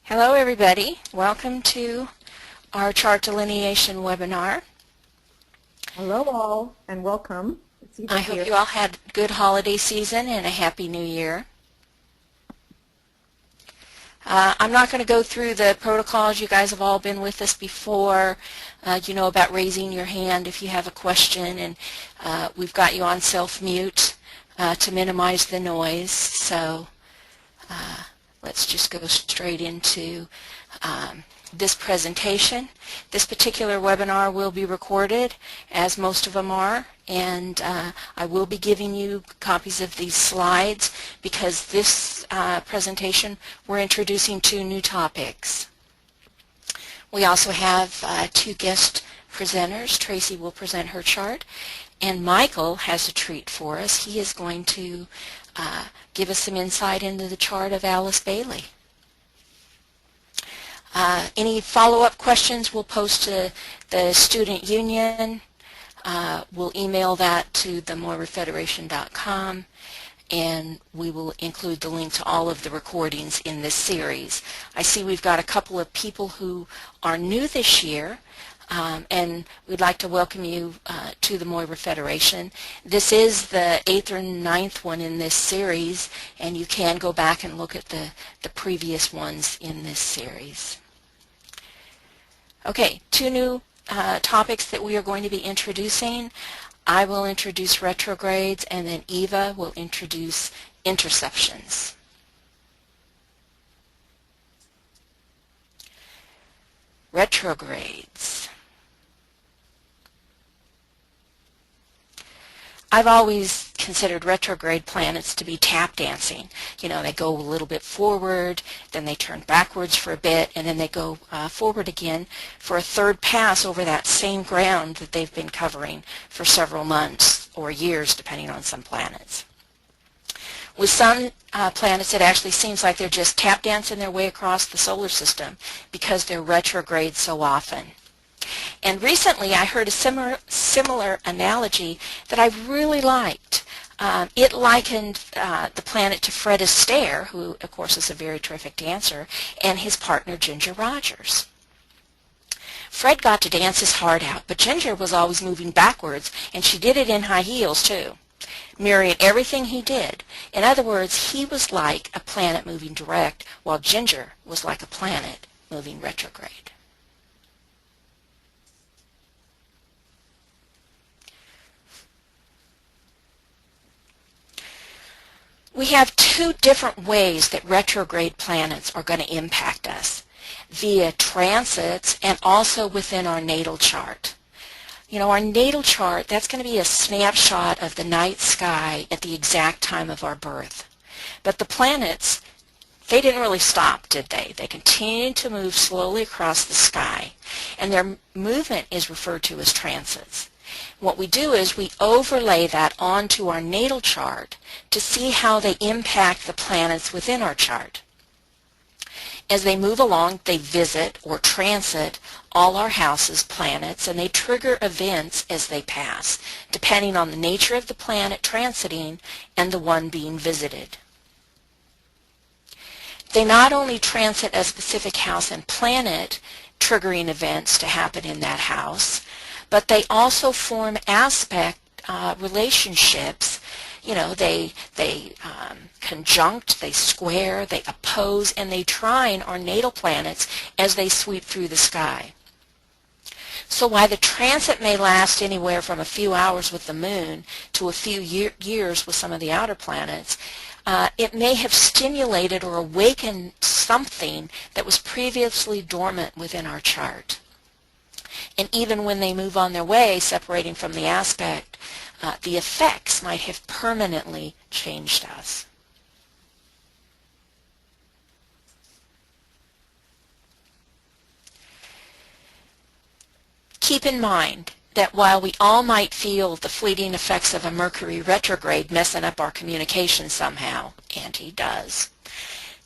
Hello everybody, welcome to our chart delineation webinar. Hello all and welcome. I hope you all had a good holiday season and a happy new year. I'm not going to go through the protocols. You guys have all been with us before. You know about raising your hand if you have a question, and we've got you on self-mute to minimize the noise. So let's just go straight into this presentation. This particular webinar will be recorded, as most of them are, and I will be giving you copies of these slides because this presentation we're introducing two new topics. We also have two guest presenters. Tracy will present her chart, and Michael has a treat for us. He is going to give us some insight into the chart of Alice Bailey. Any follow-up questions we'll post to the Student Union. We'll email that to themoirafederation.com, and we will include the link to all of the recordings in this series. I see we've got a couple of people who are new this year, and we'd like to welcome you to the Moira Federation. This is the 8th or 9th one in this series, and you can go back and look at the previous ones in this series. Okay, two new topics that we are going to be introducing. I will introduce retrogrades, and then Eva will introduce interceptions. Retrogrades. I've always considered retrograde planets to be tap dancing. You know, they go a little bit forward, then they turn backwards for a bit, and then they go forward again for a third pass over that same ground that they've been covering for several months or years, depending on some planets. With some planets, it actually seems like they're just tap dancing their way across the solar system because they're retrograde so often. And recently I heard a similar analogy that I really liked. It likened the planet to Fred Astaire, who of course is a very terrific dancer, and his partner Ginger Rogers. Fred got to dance his heart out, but Ginger was always moving backwards, and she did it in high heels too, mirroring everything he did. In other words, he was like a planet moving direct, while Ginger was like a planet moving retrograde. We have two different ways that retrograde planets are going to impact us, via transits and also within our natal chart. You know, our natal chart, that's going to be a snapshot of the night sky at the exact time of our birth. But the planets, they didn't really stop, did they? They continued to move slowly across the sky, and their movement is referred to as transits. What we do is we overlay that onto our natal chart to see how they impact the planets within our chart. As they move along, they visit or transit all our houses, planets, and they trigger events as they pass, depending on the nature of the planet transiting and the one being visited. They not only transit a specific house and planet, triggering events to happen in that house, but they also form aspect relationships. You know, they conjunct, they square, they oppose, and they trine our natal planets as they sweep through the sky. So while the transit may last anywhere from a few hours with the moon to a few years with some of the outer planets, it may have stimulated or awakened something that was previously dormant within our chart. And even when they move on their way, separating from the aspect, the effects might have permanently changed us. Keep in mind that while we all might feel the fleeting effects of a Mercury retrograde messing up our communication somehow, and he does,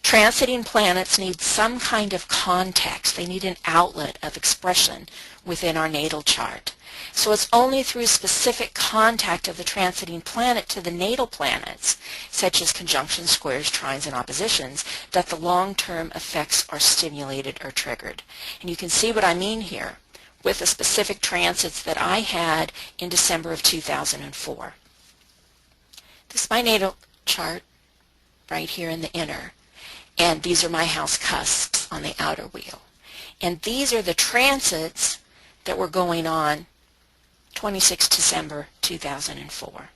transiting planets need some kind of context. They need an outlet of expression within our natal chart. So it's only through specific contact of the transiting planet to the natal planets, such as conjunctions, squares, trines, and oppositions, that the long-term effects are stimulated or triggered. And you can see what I mean here with the specific transits that I had in December of 2004. This is my natal chart right here in the inner, and these are my house cusps on the outer wheel. And these are the transits that were going on 26 December 2004.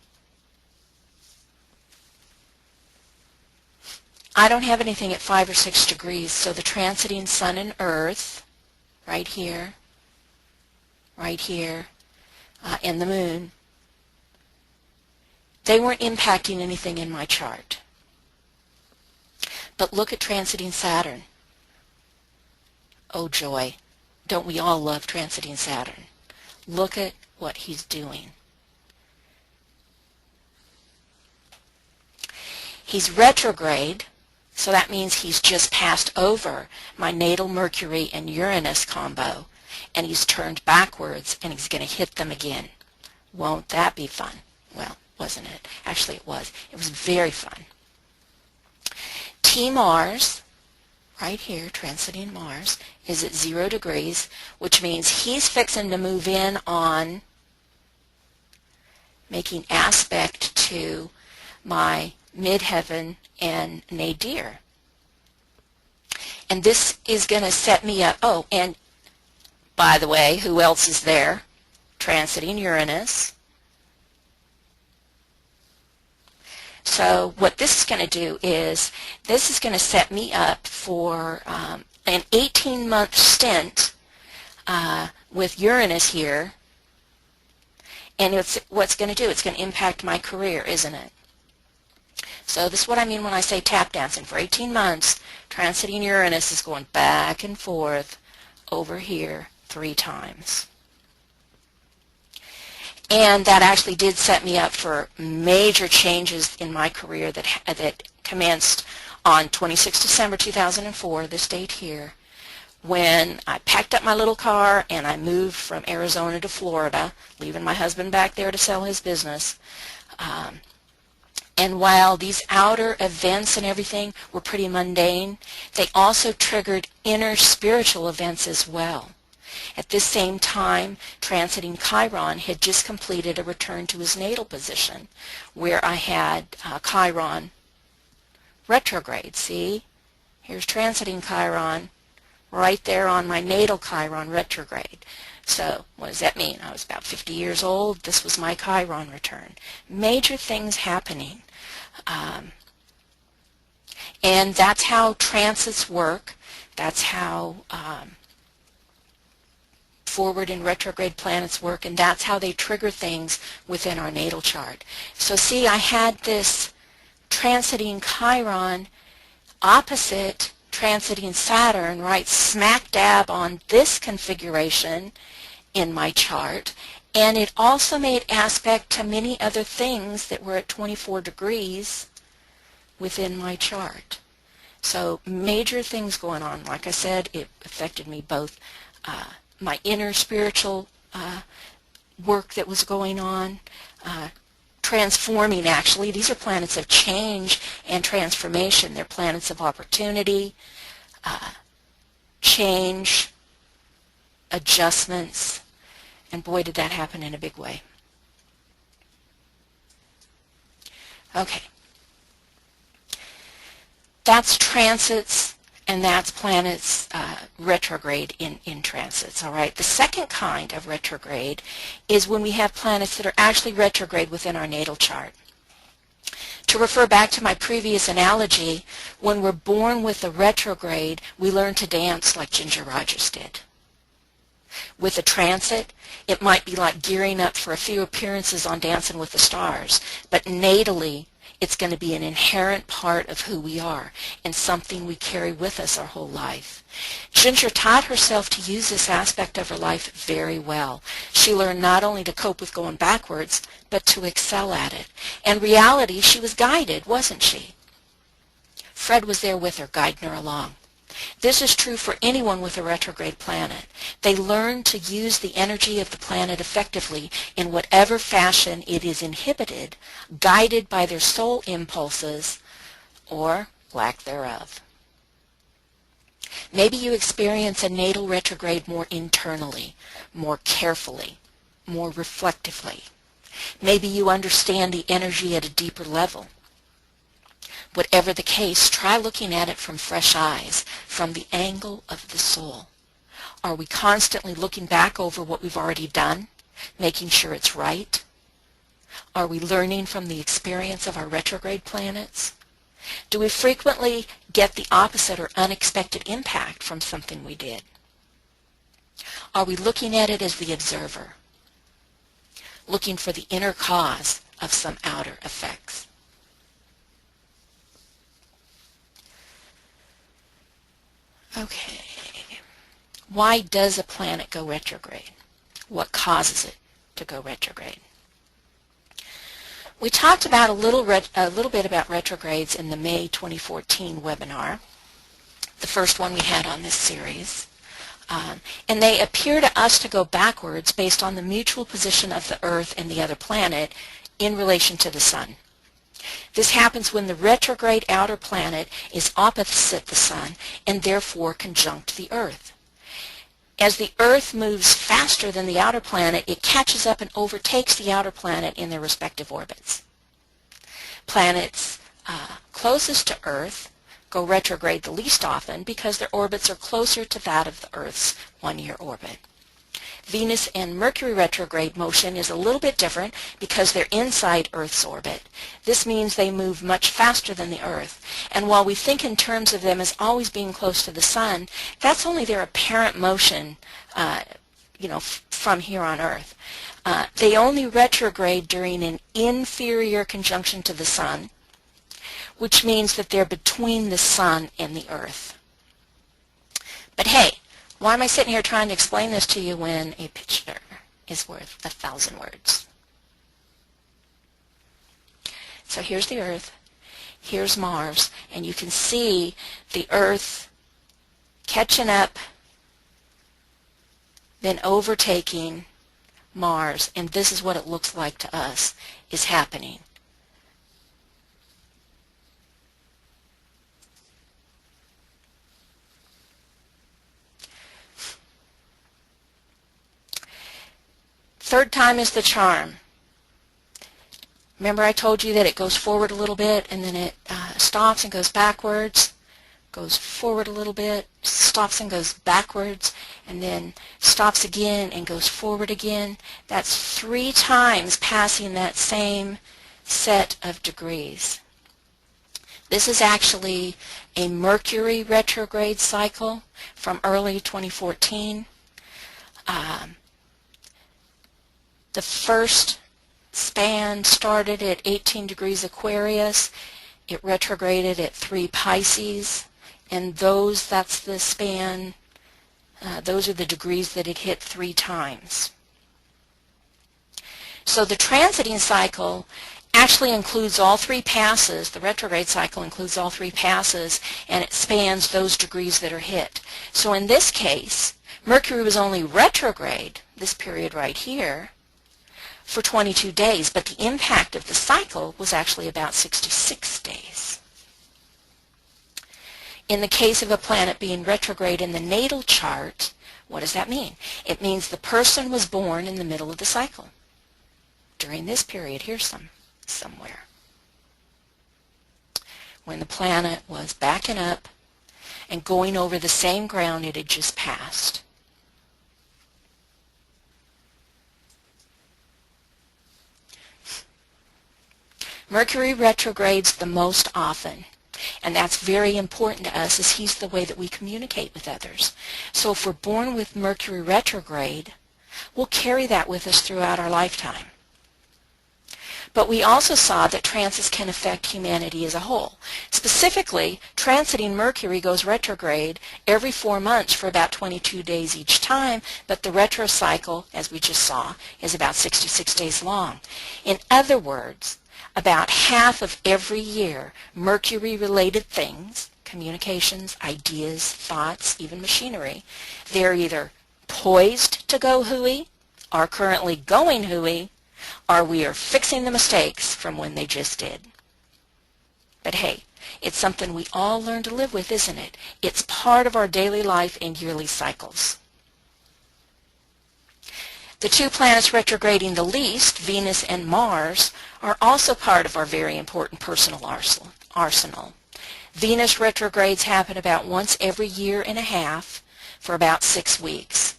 I don't have anything at 5 or 6 degrees, so the transiting sun and earth, right here, and the moon, they weren't impacting anything in my chart. But look at transiting Saturn. Oh joy, don't we all love transiting Saturn? Look at what he's doing. He's retrograde, so that means he's just passed over my natal Mercury and Uranus combo, and he's turned backwards and he's going to hit them again. Won't that be fun? Well, wasn't it? Actually it was. It was very fun. T-Mars, right here, transiting Mars, is at 0 degrees, which means he's fixing to move in on making aspect to my midheaven and nadir. And this is going to set me up. Oh, and by the way, who else is there? Transiting Uranus. So what this is going to do is this is going to set me up for an 18-month stint with Uranus here. And what's going to do, it's going to impact my career, isn't it? So this is what I mean when I say tap dancing. For 18 months, transiting Uranus is going back and forth over here 3 times. And that actually did set me up for major changes in my career that commenced on 26 December 2004, this date here, when I packed up my little car and I moved from Arizona to Florida, leaving my husband back there to sell his business. And while these outer events and everything were pretty mundane, they also triggered inner spiritual events as well. At this same time, transiting Chiron had just completed a return to his natal position, where I had Chiron retrograde. See? Here's transiting Chiron right there on my natal Chiron retrograde. So what does that mean? I was about 50 years old. This was my Chiron return. Major things happening. And that's how transits work. That's how forward and retrograde planets work, and that's how they trigger things within our natal chart. So see, I had this transiting Chiron opposite transiting Saturn right smack dab on this configuration in my chart, and it also made aspect to many other things that were at 24 degrees within my chart. So major things going on. Like I said, it affected me both my inner spiritual work that was going on, transforming actually. These are planets of change and transformation. They're planets of opportunity, change, adjustments, and boy did that happen in a big way. Okay. That's transits, and that's planets retrograde in transits, all right? The second kind of retrograde is when we have planets that are actually retrograde within our natal chart. To refer back to my previous analogy, when we're born with a retrograde, we learn to dance like Ginger Rogers did. With a transit, it might be like gearing up for a few appearances on Dancing with the Stars, but natally, it's going to be an inherent part of who we are and something we carry with us our whole life. Ginger taught herself to use this aspect of her life very well. She learned not only to cope with going backwards, but to excel at it. In reality, she was guided, wasn't she? Fred was there with her, guiding her along. This is true for anyone with a retrograde planet. They learn to use the energy of the planet effectively in whatever fashion it is inhibited, guided by their soul impulses or lack thereof. Maybe you experience a natal retrograde more internally, more carefully, more reflectively. Maybe you understand the energy at a deeper level. Whatever the case, try looking at it from fresh eyes, from the angle of the soul. Are we constantly looking back over what we've already done, making sure it's right? Are we learning from the experience of our retrograde planets? Do we frequently get the opposite or unexpected impact from something we did? Are we looking at it as the observer, looking for the inner cause of some outer effects? Okay. Why does a planet go retrograde? What causes it to go retrograde? We talked about a little bit about retrogrades in the May 2014 webinar, the first one we had on this series. And they appear to us to go backwards based on the mutual position of the Earth and the other planet in relation to the Sun. This happens when the retrograde outer planet is opposite the Sun and therefore conjunct the Earth. As the Earth moves faster than the outer planet, it catches up and overtakes the outer planet in their respective orbits. Planets closest to Earth go retrograde the least often because their orbits are closer to that of the Earth's one-year orbit. Venus and Mercury retrograde motion is a little bit different because they're inside Earth's orbit. This means they move much faster than the Earth. And while we think in terms of them as always being close to the Sun, that's only their apparent motion, from here on Earth. They only retrograde during an inferior conjunction to the Sun, which means that they're between the Sun and the Earth. But hey, why am I sitting here trying to explain this to you when a picture is worth 1,000 words? So here's the Earth, here's Mars, and you can see the Earth catching up, then overtaking Mars, and this is what it looks like to us is happening. Third time is the charm. Remember I told you that it goes forward a little bit and then it stops and goes backwards, goes forward a little bit, stops and goes backwards, and then stops again and goes forward again. That's 3 times passing that same set of degrees. This is actually a Mercury retrograde cycle from early 2014. The first span started at 18 degrees Aquarius. It retrograded at 3 Pisces, and that's the span. Those are the degrees that it hit 3 times. So the transiting cycle actually includes all 3 passes. The retrograde cycle includes all 3 passes, and it spans those degrees that are hit. So in this case, Mercury was only retrograde, this period right here, for 22 days, but the impact of the cycle was actually about 66 days. In the case of a planet being retrograde in the natal chart, what does that mean? It means the person was born in the middle of the cycle, during this period here somewhere, when the planet was backing up and going over the same ground it had just passed. Mercury retrogrades the most often, and that's very important to us as he's the way that we communicate with others. So if we're born with Mercury retrograde, we'll carry that with us throughout our lifetime. But we also saw that transits can affect humanity as a whole. Specifically, transiting Mercury goes retrograde every 4 months for about 22 days each time, but the retro cycle, as we just saw, is about 66 days long. In other words, about half of every year, Mercury-related things, communications, ideas, thoughts, even machinery. They're either poised to go hooey, are currently going hooey, or we are fixing the mistakes from when they just did. But hey, it's something we all learn to live with, isn't it? It's part of our daily life and yearly cycles. The two planets retrograding the least, Venus and Mars, are also part of our very important personal arsenal. Venus retrogrades happen about once every year and a half for about 6 weeks.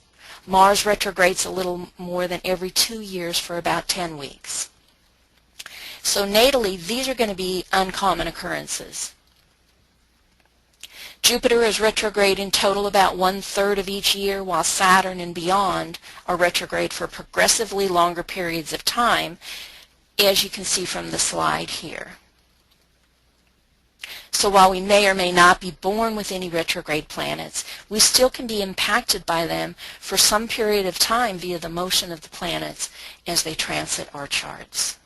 Mars retrogrades a little more than every 2 years for about 10 weeks. So natally, these are going to be uncommon occurrences. Jupiter is retrograde in total about 1/3 of each year, while Saturn and beyond are retrograde for progressively longer periods of time, as you can see from the slide here. So while we may or may not be born with any retrograde planets, we still can be impacted by them for some period of time via the motion of the planets as they transit our charts.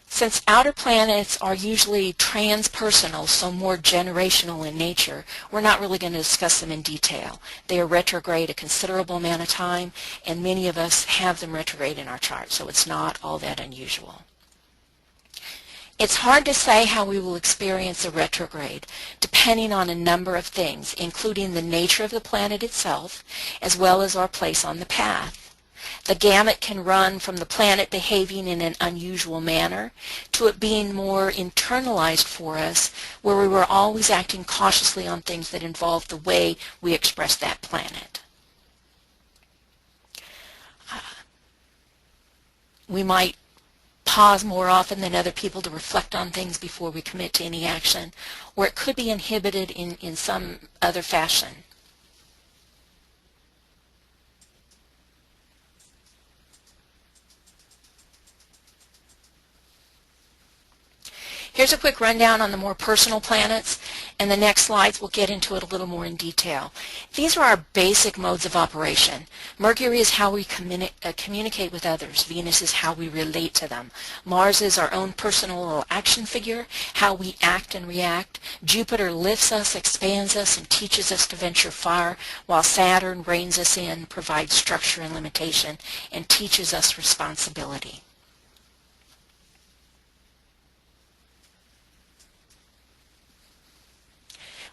Since outer planets are usually transpersonal, so more generational in nature, we're not really going to discuss them in detail. They are retrograde a considerable amount of time, and many of us have them retrograde in our chart, so it's not all that unusual. It's hard to say how we will experience a retrograde, depending on a number of things, including the nature of the planet itself, as well as our place on the path. The gamut can run from the planet behaving in an unusual manner to it being more internalized for us, where we were always acting cautiously on things that involve the way we express that planet. We might pause more often than other people to reflect on things before we commit to any action, or it could be inhibited in some other fashion. Here's a quick rundown on the more personal planets, and the next slides will get into it a little more in detail. These are our basic modes of operation. Mercury is how we communicate with others. Venus is how we relate to them. Mars is our own personal little action figure, how we act and react. Jupiter lifts us, expands us, and teaches us to venture far, while Saturn reins us in, provides structure and limitation, and teaches us responsibility.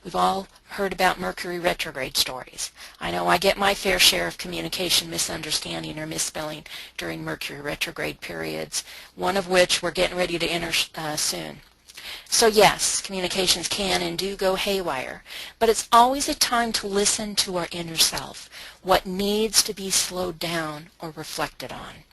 We've all heard about Mercury retrograde stories. I know I get my fair share of communication misunderstanding or misspelling during Mercury retrograde periods, one of which we're getting ready to enter soon. So yes, communications can and do go haywire, but it's always a time to listen to our inner self, what needs to be slowed down or reflected on.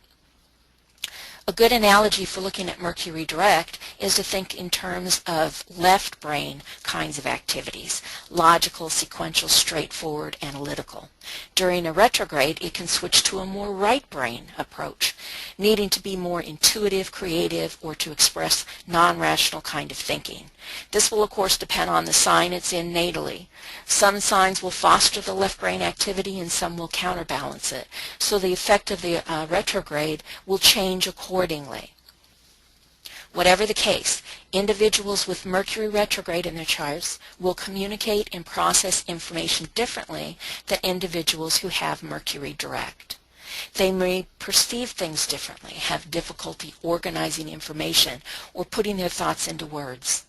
A good analogy for looking at Mercury direct is to think in terms of left brain kinds of activities, logical, sequential, straightforward, analytical. During a retrograde, it can switch to a more right brain approach, needing to be more intuitive, creative, or to express non-rational kind of thinking. This will, of course, depend on the sign it's in natally. Some signs will foster the left brain activity and some will counterbalance it, so the effect of the retrograde will change accordingly. Whatever the case, individuals with Mercury retrograde in their charts will communicate and process information differently than individuals who have Mercury direct. They may perceive things differently, have difficulty organizing information or putting their thoughts into words.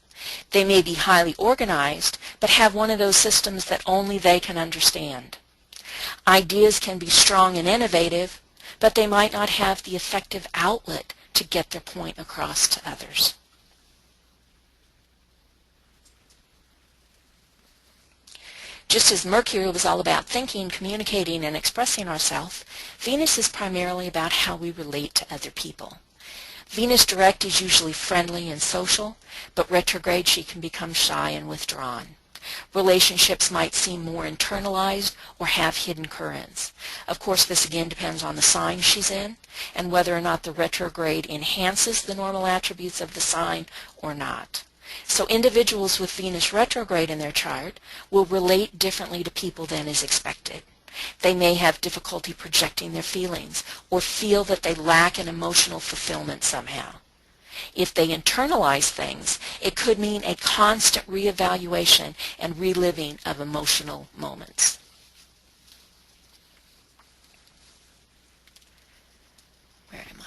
They may be highly organized, but have one of those systems that only they can understand. Ideas can be strong and innovative, but they might not have the effective outlet to get their point across to others. Just as Mercury was all about thinking, communicating, and expressing ourselves, Venus is primarily about how we relate to other people. Venus direct is usually friendly and social, but retrograde she can become shy and withdrawn. Relationships might seem more internalized or have hidden currents. Of course, this again depends on the sign she's in and whether or not the retrograde enhances the normal attributes of the sign or not. So individuals with Venus retrograde in their chart will relate differently to people than is expected. They may have difficulty projecting their feelings or feel that they lack an emotional fulfillment somehow. If they internalize things, it could mean a constant reevaluation and reliving of emotional moments. Where am I?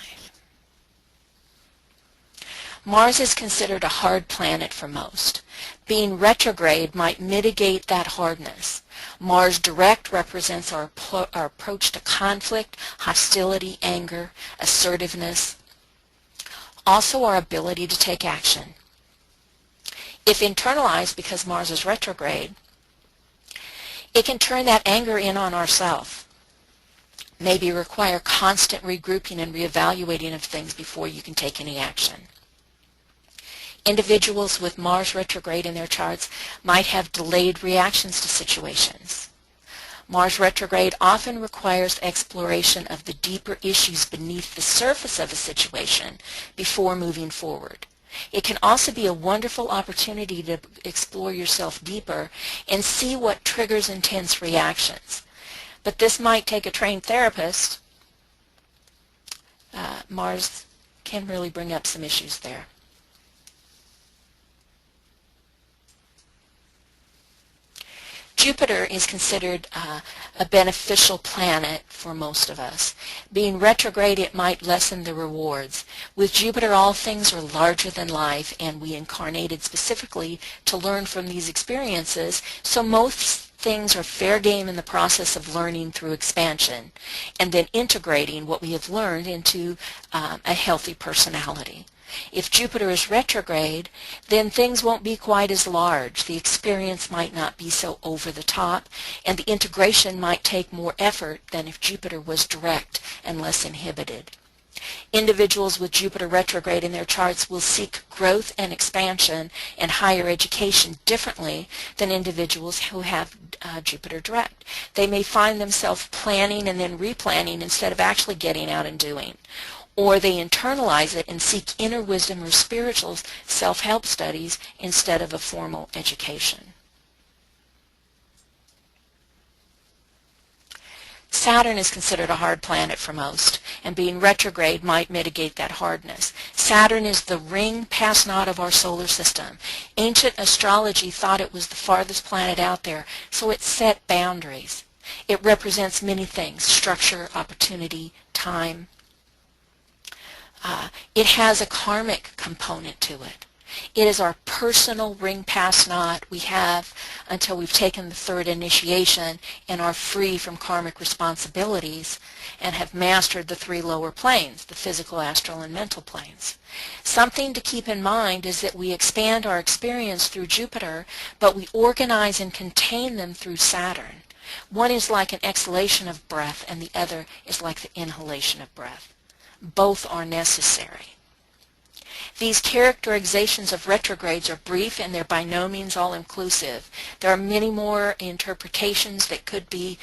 Mars is considered a hard planet for most. Being retrograde might mitigate that hardness. Mars direct represents our approach to conflict, hostility, anger, assertiveness, also our ability to take action. If internalized because Mars is retrograde, it can turn that anger in on ourselves. Maybe require constant regrouping and reevaluating of things before you can take any action. Individuals with Mars retrograde in their charts might have delayed reactions to situations. Mars retrograde often requires exploration of the deeper issues beneath the surface of a situation before moving forward. It can also be a wonderful opportunity to explore yourself deeper and see what triggers intense reactions. But this might take a trained therapist. Mars can really bring up some issues there. Jupiter is considered a beneficial planet for most of us. Being retrograde, it might lessen the rewards. With Jupiter, all things are larger than life, and we incarnated specifically to learn from these experiences, so most things are fair game in the process of learning through expansion and then integrating what we have learned into a healthy personality. If Jupiter is retrograde, then things won't be quite as large. The experience might not be so over the top, and the integration might take more effort than if Jupiter was direct and less inhibited. Individuals with Jupiter retrograde in their charts will seek growth and expansion and higher education differently than individuals who have Jupiter direct. They may find themselves planning and then replanning instead of actually getting out and doing. Or they internalize it and seek inner wisdom or spiritual self-help studies instead of a formal education. Saturn is considered a hard planet for most, and being retrograde might mitigate that hardness. Saturn is the ring past knot of our solar system. Ancient astrology thought it was the farthest planet out there, so it set boundaries. It represents many things: structure, opportunity, time. It has a karmic component to it. It is our personal ring past knot we have until we've taken the third initiation and are free from karmic responsibilities and have mastered the three lower planes, the physical, astral, and mental planes. Something to keep in mind is that we expand our experience through Jupiter, but we organize and contain them through Saturn. One is like an exhalation of breath, and the other is like the inhalation of breath. Both are necessary. These characterizations of retrogrades are brief, and they're by no means all-inclusive. There are many more interpretations that could be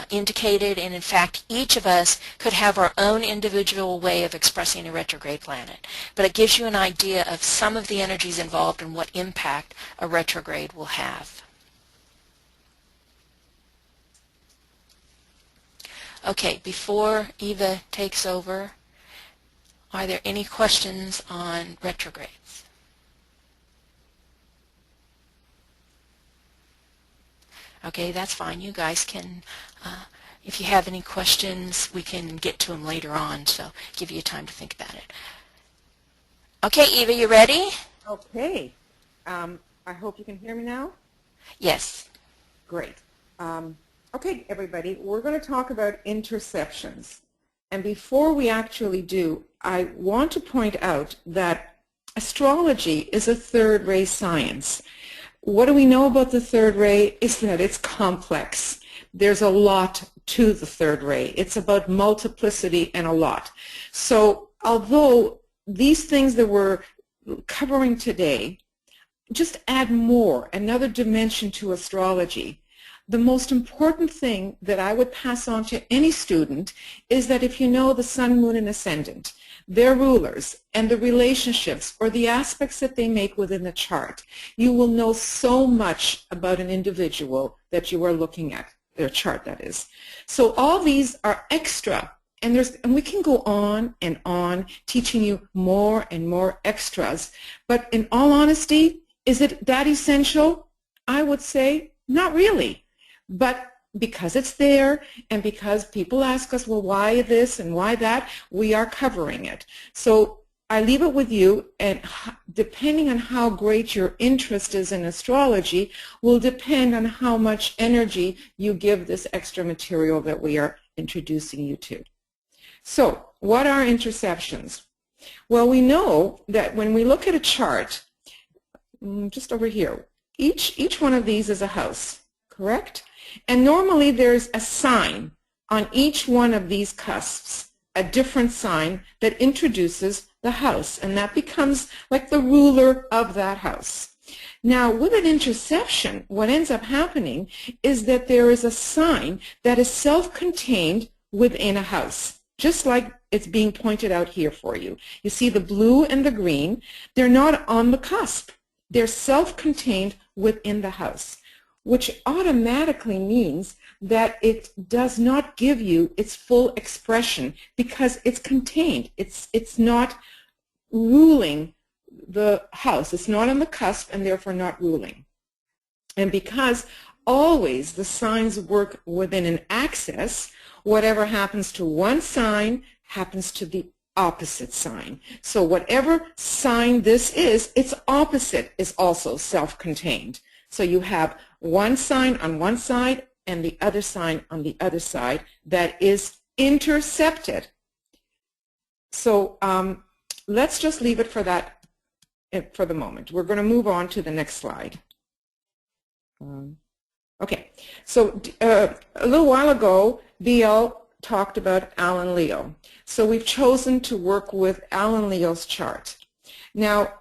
indicated, and in fact, each of us could have our own individual way of expressing a retrograde planet. But it gives you an idea of some of the energies involved and what impact a retrograde will have. Okay, before Eva takes over, are there any questions on retrogrades? Okay, that's fine. You guys can, if you have any questions, we can get to them later on, so give you time to think about it. Okay, Eva, you ready? Okay. I hope you can hear me now. Yes. Great. Okay, everybody, we're going to talk about interceptions. And before we actually do, I want to point out that astrology is a third ray science. What do we know about the third ray? Is that it's complex. There's a lot to the third ray. It's about multiplicity and a lot. So although these things that we're covering today just add more, another dimension to astrology, the most important thing that I would pass on to any student is that if you know the sun, moon, and ascendant, their rulers, and the relationships or the aspects that they make within the chart, you will know so much about an individual that you are looking at. their chart, that is. So all these are extra, and we can go on and on teaching you more and more extras. But in all honesty, is it that essential? I would say not really. But because it's there and because people ask us, well, why this and why that, we are covering it. So I leave it with you, and depending on how great your interest is in astrology will depend on how much energy you give this extra material that we are introducing you to. So what are interceptions? Well, we know that when we look at a chart, just over here, each one of these is a house, correct? And normally there's a sign on each one of these cusps, a different sign that introduces the house, and that becomes like the ruler of that house. Now, with an interception, what ends up happening is that there is a sign that is self-contained within a house, just like it's being pointed out here for you. You see the blue and the green, they're not on the cusp. They're self-contained within the house, which automatically means that it does not give you its full expression because it's contained. It's not ruling the house. It's not on the cusp and therefore not ruling. And because always the signs work within an axis, whatever happens to one sign happens to the opposite sign. So whatever sign this is, its opposite is also self-contained. So you have one sign on one side and the other sign on the other side that is intercepted. So let's just leave it for that for the moment. We're going to move on to the next slide. Okay, so a little while ago, BL talked about Alan Leo. So we've chosen to work with Alan Leo's chart. Now,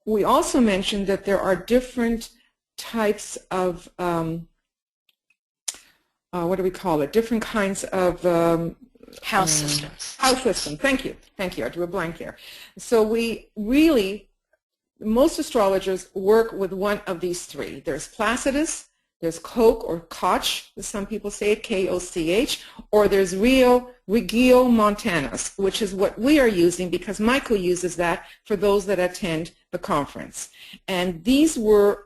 we also mentioned that there are different types of, what do we call it, different kinds of house systems. House system, thank you. Thank you, I drew a blank there. So we really, most astrologers work with one of these three. There's Placidus, there's Koch or Koch, as some people say it, K-O-C-H, or there's Regiomontanus, which is what we are using because Michael uses that for those that attend the conference. And these were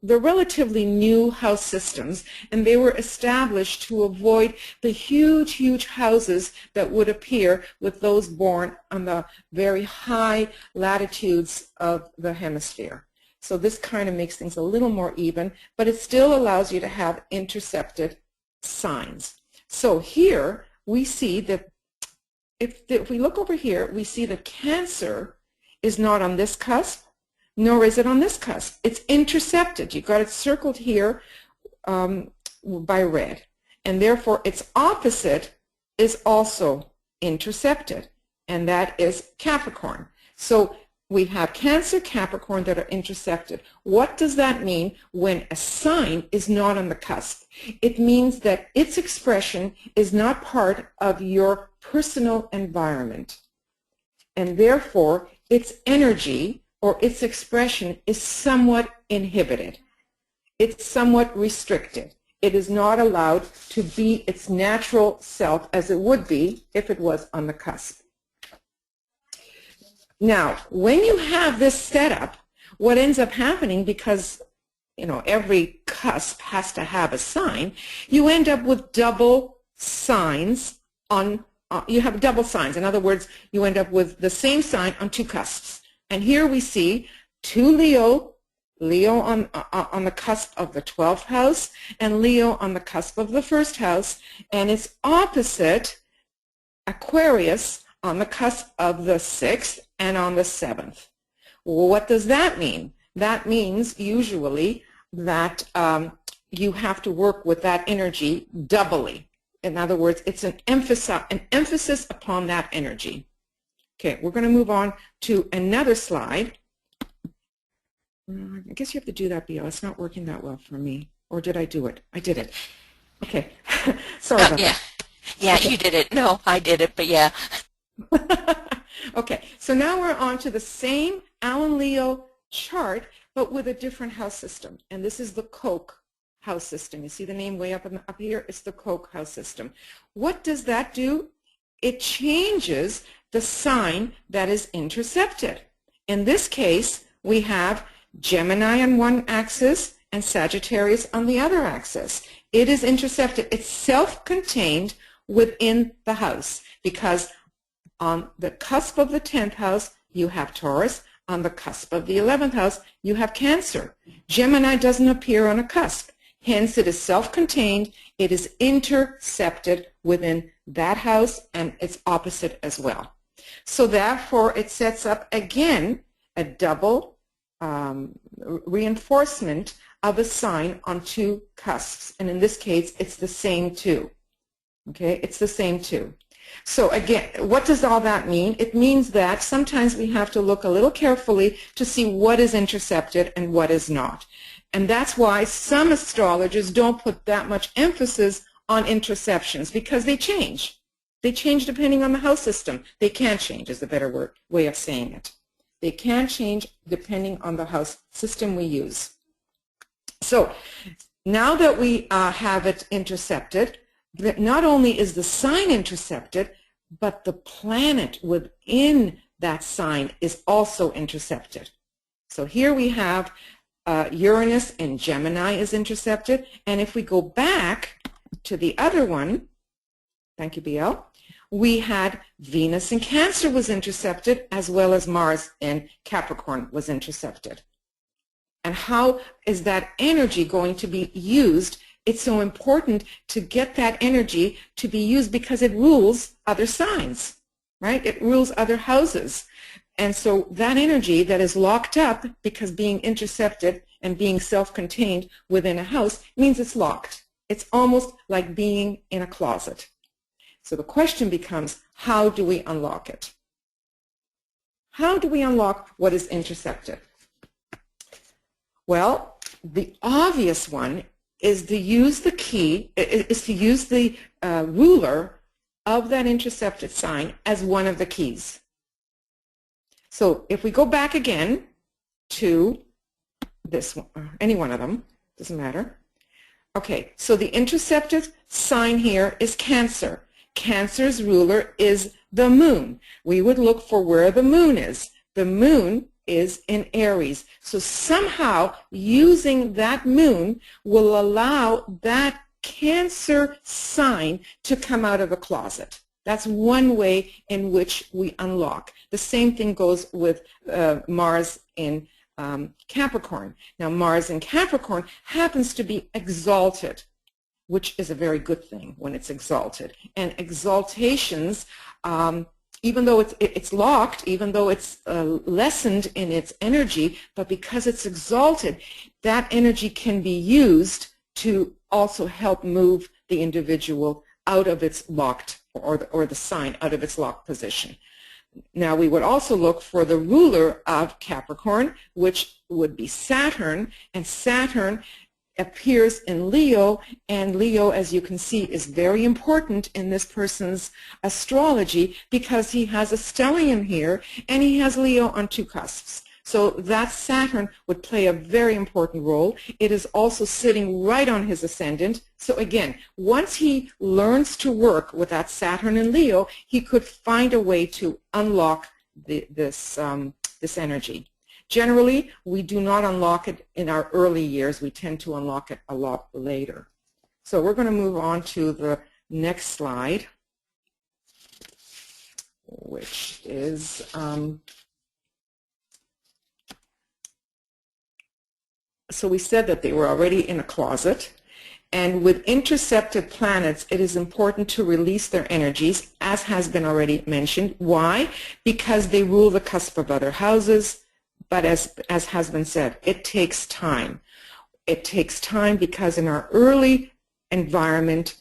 the relatively new house systems, and they were established to avoid the huge, huge houses that would appear with those born on the very high latitudes of the hemisphere. So this kind of makes things a little more even, but it still allows you to have intercepted signs. So here we see that if we look over here, we see that Cancer is not on this cusp, nor is it on this cusp. It's intercepted. You've got it circled here by red. And therefore, its opposite is also intercepted, and that is Capricorn. So we have Cancer, Capricorn that are intercepted. What does that mean when a sign is not on the cusp? It means that its expression is not part of your personal environment, and therefore its energy or its expression is somewhat inhibited. It's somewhat restricted. It is not allowed to be its natural self as it would be if it was on the cusp. Now, when you have this setup, what ends up happening, because every cusp has to have a sign, you end up with double signs on, you have double signs. In other words, you end up with the same sign on two cusps. And here we see two Leo on the cusp of the 12th house, and Leo on the cusp of the 1st house, and its opposite, Aquarius, on the cusp of the 6th and on the 7th. Well, what does that mean? That means usually that you have to work with that energy doubly. In other words, it's an emphasis upon that energy. Okay, we're going to move on to another slide. I guess you have to do that, BL. It's not working that well for me. Or did I do it? I did it. Okay. Sorry about that. Yeah, okay. You did it. No, I did it, but yeah. Okay, so now we're on to the same Alan Leo chart, but with a different house system. And this is the Koch house system. You see the name way up here? It's the Koch house system. What does that do? It changes the sign that is intercepted. In this case, we have Gemini on one axis and Sagittarius on the other axis. It is intercepted. It's self-contained within the house because on the cusp of the 10th house, you have Taurus. On the cusp of the 11th house, you have Cancer. Gemini doesn't appear on a cusp. Hence, it is self-contained. It is intercepted within that house and its opposite as well. So therefore, it sets up, again, a double reinforcement of a sign on two cusps. And in this case, it's the same two. Okay, it's the same two. So again, what does all that mean? It means that sometimes we have to look a little carefully to see what is intercepted and what is not. And that's why some astrologers don't put that much emphasis on interceptions because they change. They change depending on the house system. They can change is a better way of saying it. They can change depending on the house system we use. So now that we have it intercepted, not only is the sign intercepted, but the planet within that sign is also intercepted. So here we have Uranus in Gemini is intercepted. And if we go back to the other one, thank you, BL, we had Venus in Cancer was intercepted, as well as Mars in Capricorn was intercepted. And how is that energy going to be used? It's so important to get that energy to be used because it rules other signs, right? It rules other houses. And so that energy that is locked up because being intercepted and being self-contained within a house means it's locked. It's almost like being in a closet. So the question becomes, how do we unlock it? How do we unlock what is intercepted? Well, the obvious one is to use the key, is to use the ruler of that intercepted sign as one of the keys. So if we go back again to this one, any one of them, doesn't matter. Okay, so the intercepted sign here is Cancer. Cancer's ruler is the moon. We would look for where the moon is. The moon is in Aries. So somehow using that moon will allow that Cancer sign to come out of the closet. That's one way in which we unlock. The same thing goes with Mars in Capricorn. Now Mars in Capricorn happens to be exalted, which is a very good thing when it's exalted. And exaltations, even though it's locked, even though it's lessened in its energy, but because it's exalted, that energy can be used to also help move the individual out of its locked, or the sign out of its locked position. Now we would also look for the ruler of Capricorn, which would be Saturn, and Saturn appears in Leo, and Leo, as you can see, is very important in this person's astrology because he has a stellium here and he has Leo on two cusps. So that Saturn would play a very important role. It is also sitting right on his ascendant. So again, once he learns to work with that Saturn in Leo, he could find a way to unlock this energy. Generally, we do not unlock it in our early years. We tend to unlock it a lot later. So we're going to move on to the next slide, which is so we said that they were already in a closet. And with intercepted planets, it is important to release their energies, as has been already mentioned. Why? Because they rule the cusp of other houses. But as has been said, it takes time. It takes time because in our early environment,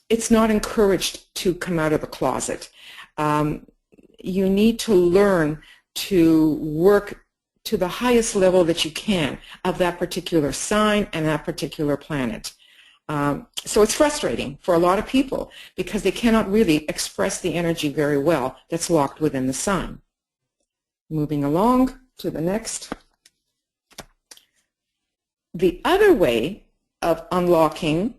it's not encouraged to come out of the closet. You need to learn to work to the highest level that you can of that particular sign and that particular planet. So it's frustrating for a lot of people because they cannot really express the energy very well that's locked within the sign. Moving along to the next. The other way of unlocking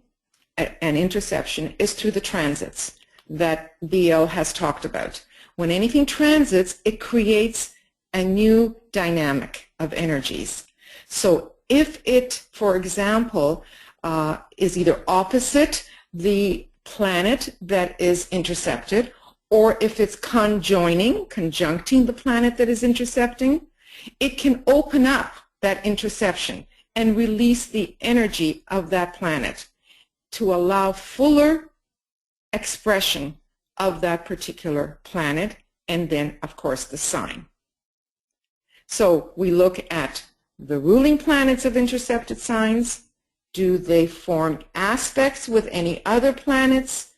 an interception is through the transits that BL has talked about. When anything transits, it creates a new dynamic of energies. So if it, for example, is either opposite the planet that is intercepted, or if it's conjuncting the planet that is intercepting, it can open up that interception and release the energy of that planet to allow fuller expression of that particular planet, and then, of course, the sign. So we look at the ruling planets of intercepted signs. Do they form aspects with any other planets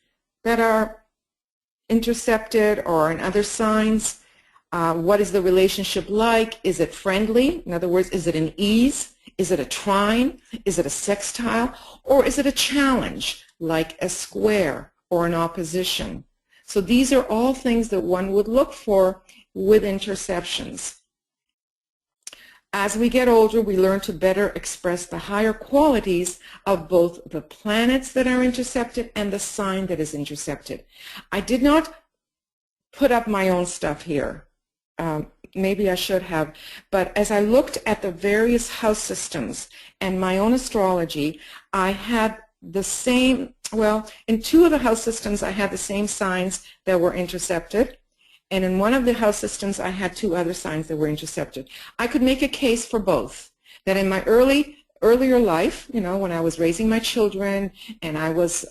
that are intercepted or in other signs? What is the relationship like? Is it friendly? In other words, is it an ease? Is it a trine? Is it a sextile? Or is it a challenge, like a square or an opposition? So these are all things that one would look for with interceptions. As we get older, we learn to better express the higher qualities of both the planets that are intercepted and the sign that is intercepted. I did not put up my own stuff here. Maybe I should have, but as I looked at the various house systems and my own astrology, I had the same, well, in 2 of the house systems I had the same signs that were intercepted, and in one of the house systems I had 2 other signs that were intercepted. I could make a case for both, that in my earlier life, you know, when I was raising my children and I was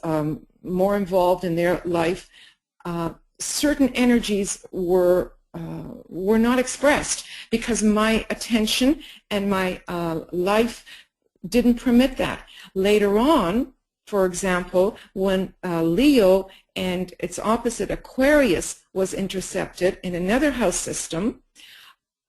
more involved in their life, certain energies were not expressed because my attention and my life didn't permit that. Later on, for example, when Leo and its opposite Aquarius was intercepted in another house system,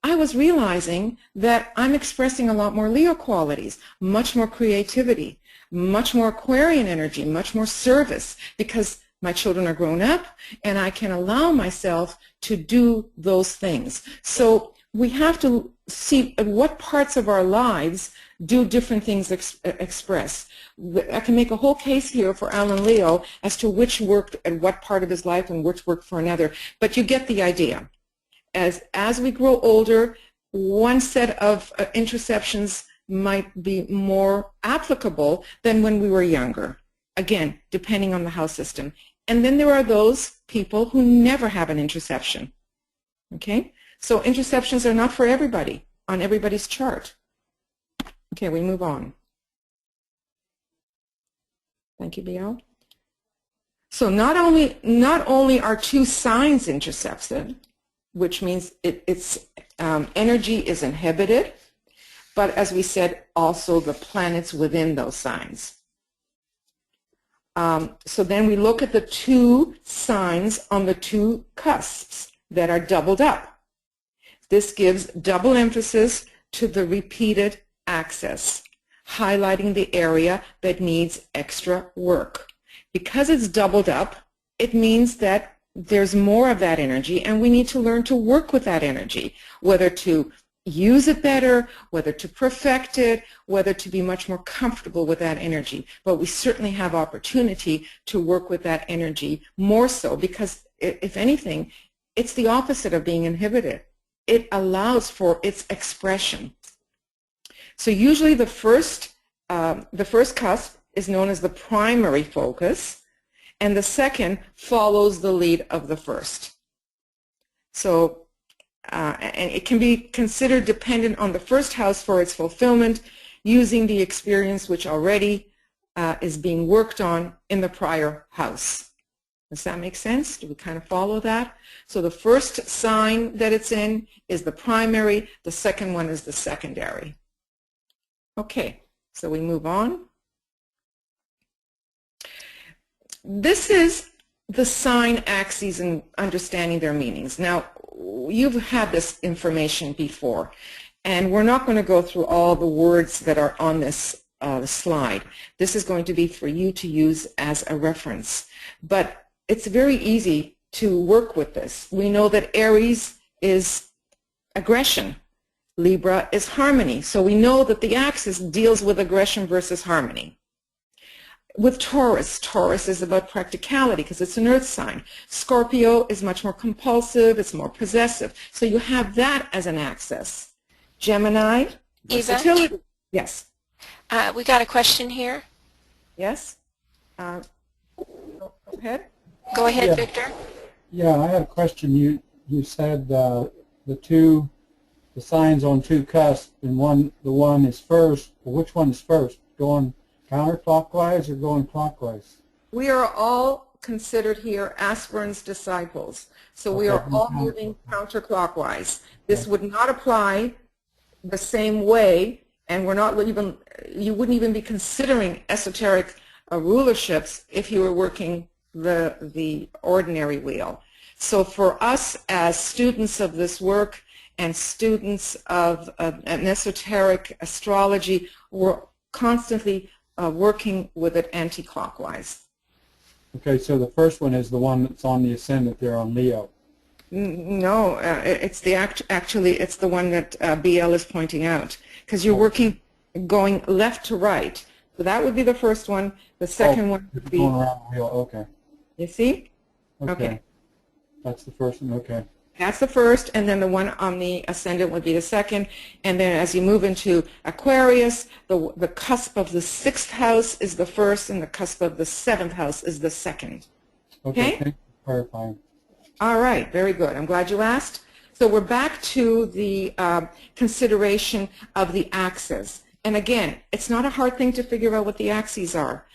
I was realizing that I'm expressing a lot more Leo qualities, much more creativity, much more Aquarian energy, much more service, because my children are grown up and I can allow myself to do those things. So we have to see what parts of our lives do different things express. I can make a whole case here for Alan Leo as to which worked at what part of his life and which worked for another, but you get the idea. As we grow older, one set of interceptions might be more applicable than when we were younger, again, depending on the house system. And then there are those people who never have an interception. Okay? So interceptions are not for everybody on everybody's chart. Okay, we move on. Thank you, BL. So not only are 2 signs intercepted, which means its energy is inhibited, but as we said, also the planets within those signs. So then we look at the 2 signs on the 2 cusps that are doubled up. This gives double emphasis to the repeated axis, highlighting the area that needs extra work. Because it's doubled up, it means that there's more of that energy and we need to learn to work with that energy, whether to use it better, whether to perfect it, whether to be much more comfortable with that energy. But we certainly have opportunity to work with that energy more so because, if anything, it's the opposite of being inhibited. It allows for its expression. So usually the first cusp is known as the primary focus, and the second follows the lead of the first. So and it can be considered dependent on the first house for its fulfillment, using the experience which already is being worked on in the prior house. Does that make sense? Do we kind of follow that? So the first sign that it's in is the primary, the second one is the secondary. Okay, so we move on. This is the sign axes and understanding their meanings. Now, you've had this information before, and we're not going to go through all the words that are on this slide. This is going to be for you to use as a reference. But it's very easy to work with this. We know that Aries is aggression. Libra is harmony. So we know that the axis deals with aggression versus harmony. With Taurus, Taurus is about practicality because it's an earth sign. Scorpio is much more compulsive, it's more possessive. So you have that as an axis. Gemini, versatility. Eva? Yes. We got a question here. Yes? Go ahead. Go ahead, Yeah. Victor. Yeah, I have a question. You said the signs on two cusps, and the one is first. Well, which one is first? Going counterclockwise or going clockwise? We are all considered here aspirants disciples. So we are all moving counterclockwise. This would not apply the same way, and we're not even, you wouldn't even be considering esoteric rulerships if you were working the ordinary wheel. So for us as students of this work and students of an esoteric astrology, we're constantly working with it anti-clockwise. Okay, so the first one is the one that's on the ascendant there on Leo. No, it's actually it's the one that BL is pointing out, because you're working going left to right. So that would be the first one. The second one would be going around the wheel. Okay. You see? Okay. That's the first one. Okay. That's the first, and then the one on the ascendant would be the second. And then as you move into Aquarius, the cusp of the 6th house is the first, and the cusp of the 7th house is the second. Okay. Okay? Thank you for clarifying. All right, very good. I'm glad you asked. So we're back to the consideration of the axes. And again, it's not a hard thing to figure out what the axes are.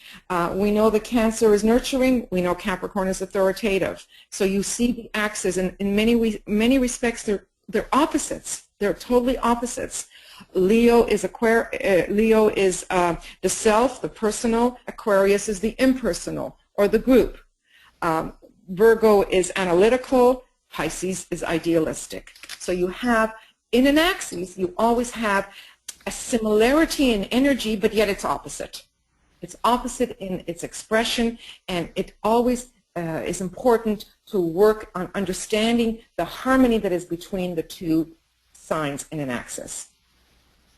We know that Cancer is nurturing. We know Capricorn is authoritative. So you see the axes, and in many respects, they're opposites. They're totally opposites. Leo is the self, the personal. Aquarius is the impersonal, or the group. Virgo is analytical. Pisces is idealistic. So you have, in an axis, you always have a similarity in energy, but yet it's opposite. It's opposite in its expression, and it always is important to work on understanding the harmony that is between the two signs in an axis.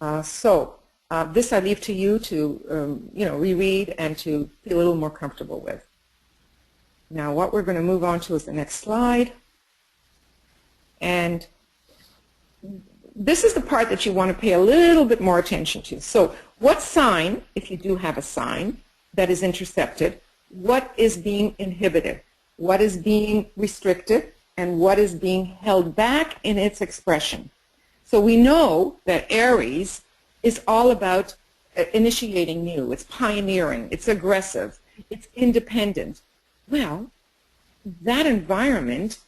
This I leave to you to reread and to feel a little more comfortable with. Now what we're going to move on to is the next slide. And this is the part that you want to pay a little bit more attention to. So what sign, if you do have a sign that is intercepted, what is being inhibited, what is being restricted, and what is being held back in its expression? So we know that Aries is all about initiating new. It's pioneering. It's aggressive. It's independent. Well, that environment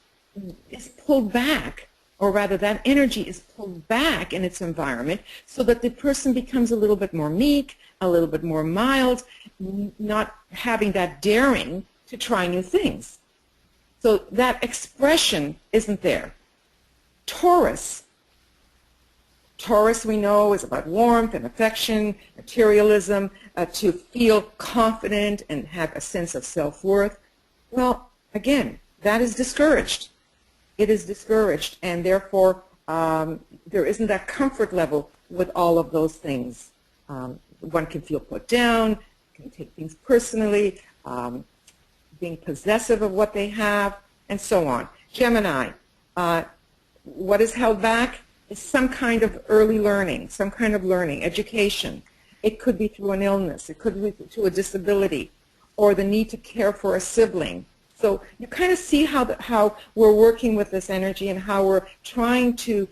is pulled back, or rather that energy is pulled back in its environment so that the person becomes a little bit more meek, a little bit more mild, not having that daring to try new things. So that expression isn't there. Taurus we know is about warmth and affection, materialism, to feel confident and have a sense of self-worth. Well, again, that is discouraged. It is discouraged, and therefore there isn't that comfort level with all of those things. One can feel put down, can take things personally, being possessive of what they have, and so on. Gemini, what is held back is some kind of early learning, some kind of learning, education. It could be through an illness, it could be through a disability, or the need to care for a sibling. So you kind of see how we're working with this energy and how we're trying to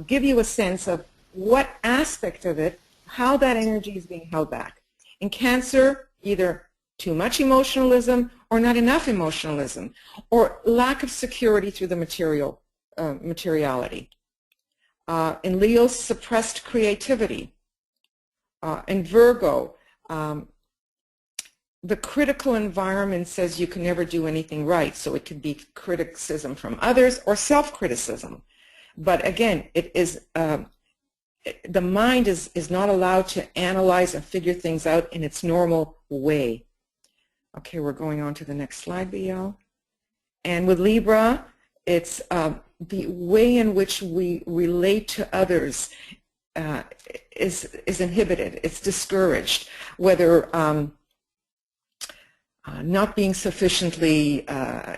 give you a sense of what aspect of it, how that energy is being held back. In Cancer, either too much emotionalism or not enough emotionalism, or lack of security through the materiality. In Leo, suppressed creativity. In Virgo, the critical environment says you can never do anything right, so it could be criticism from others or self-criticism. But again, it is the mind is not allowed to analyze and figure things out in its normal way. Okay, we're going on to the next slide, BL. And with Libra, It's the way in which we relate to others is inhibited. It's discouraged, whether not being sufficiently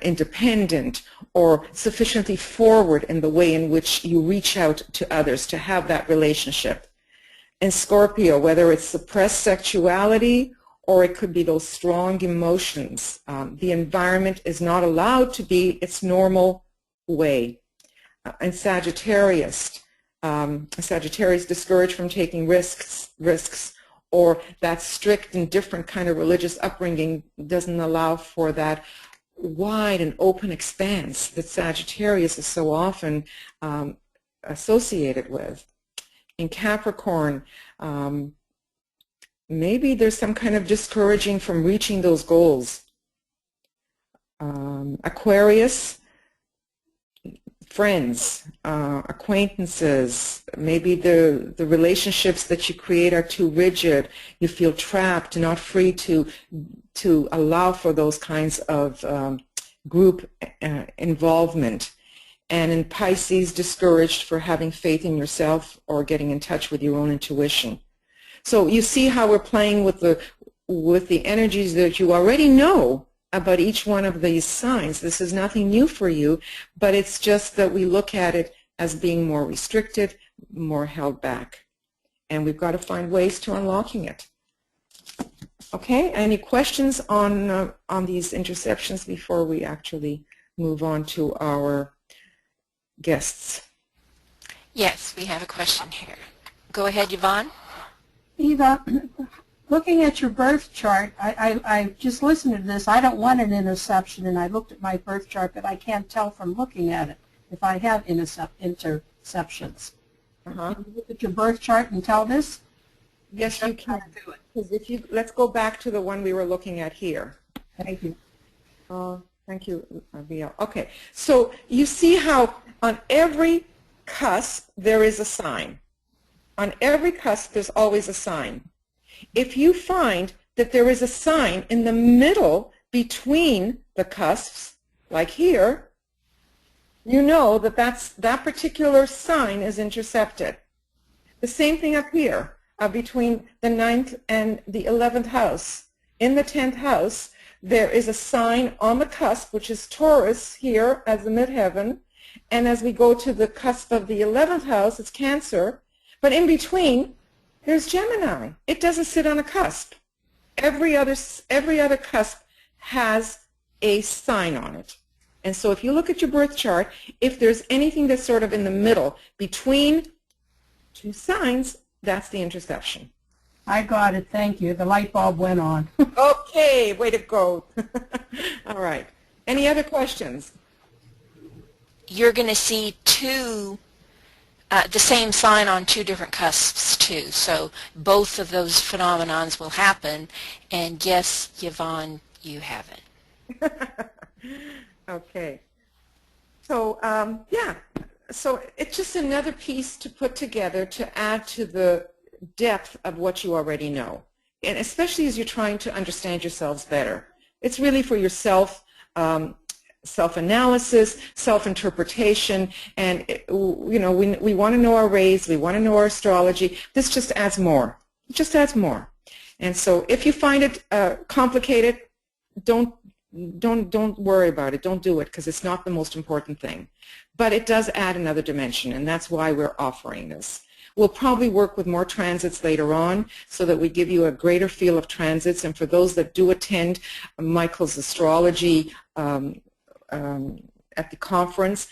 independent or sufficiently forward in the way in which you reach out to others to have that relationship. In Scorpio, whether it's suppressed sexuality or it could be those strong emotions, the environment is not allowed to be its normal way. And Sagittarius discouraged from taking risks, or that strict and different kind of religious upbringing doesn't allow for that wide and open expanse that Sagittarius is so often associated with. In Capricorn, maybe there's some kind of discouraging from reaching those goals. Aquarius, friends, acquaintances, maybe the relationships that you create are too rigid. You feel trapped, not free to allow for those kinds of group involvement. And in Pisces, discouraged for having faith in yourself or getting in touch with your own intuition. So you see how we're playing with the energies that you already know about each one of these signs. This is nothing new for you, but it's just that we look at it as being more restricted, more held back. And we've got to find ways to unlocking it. Okay, any questions on these interceptions before we actually move on to our guests? Yes, we have a question here. Go ahead, Yvonne. Eva, looking at your birth chart, I just listened to this. I don't want an interception, and I looked at my birth chart, but I can't tell from looking at it if I have interceptions. Can you look at your birth chart and tell this? Yes, you can. Because if you let's go back to the one we were looking at here. Thank you. Thank you, Biel. Okay, so you see how on every cusp there is a sign. On every cusp there's always a sign. If you find that there is a sign in the middle between the cusps, like here, you know that that particular sign is intercepted. The same thing up here, between the 9th and the 11th house. In the 10th house, there is a sign on the cusp, which is Taurus here as the midheaven, and as we go to the cusp of the 11th house, it's Cancer, but in between, there's Gemini. It doesn't sit on a cusp. Every other cusp has a sign on it. And so if you look at your birth chart, if there's anything that's sort of in the middle between two signs, that's the interception. I got it. Thank you. The light bulb went on. Okay, way to go. All right. Any other questions? You're going to see the same sign on two different cusps too. So both of those phenomenons will happen. And yes, Yvonne, you have it. Okay. So, yeah. So it's just another piece to put together to add to the depth of what you already know. And especially as you're trying to understand yourselves better. It's really for yourself, self-analysis, self-interpretation, and you know, we want to know our rays, we want to know our astrology. This just adds more. It just adds more. And so if you find it complicated, don't worry about it. Don't do it, because it's not the most important thing. But it does add another dimension, and that's why we're offering this. We'll probably work with more transits later on so that we give you a greater feel of transits. And for those that do attend Michael's astrology at the conference,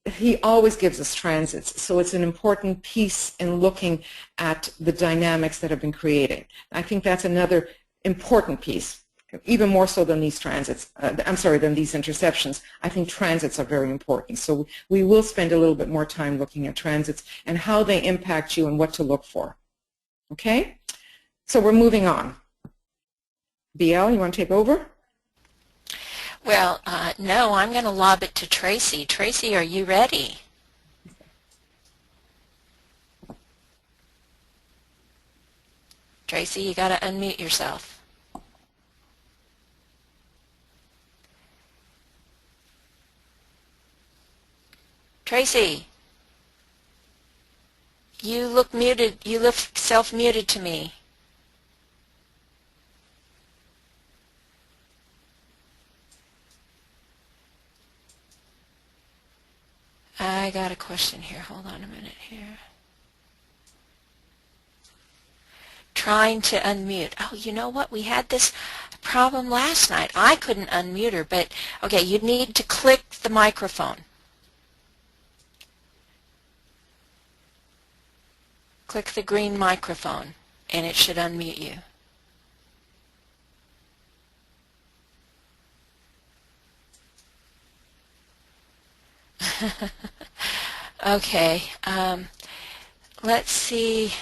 he always gives us transits. So it's an important piece in looking at the dynamics that have been created. I think that's another important piece, even more so than these transits. Than these interceptions. I think transits are very important. So we will spend a little bit more time looking at transits and how they impact you and what to look for. Okay? So we're moving on. BL, you want to take over? Well, no, I'm going to lob it to Tracy. Tracy, are you ready? Tracy, you got to unmute yourself. Tracy, you look muted. You look self-muted to me. I got a question here. Hold on a minute here. Trying to unmute. Oh, you know what? We had this problem last night. I couldn't unmute her, but okay, you need to click the microphone. Click the green microphone, and it should unmute you. Okay, let's see.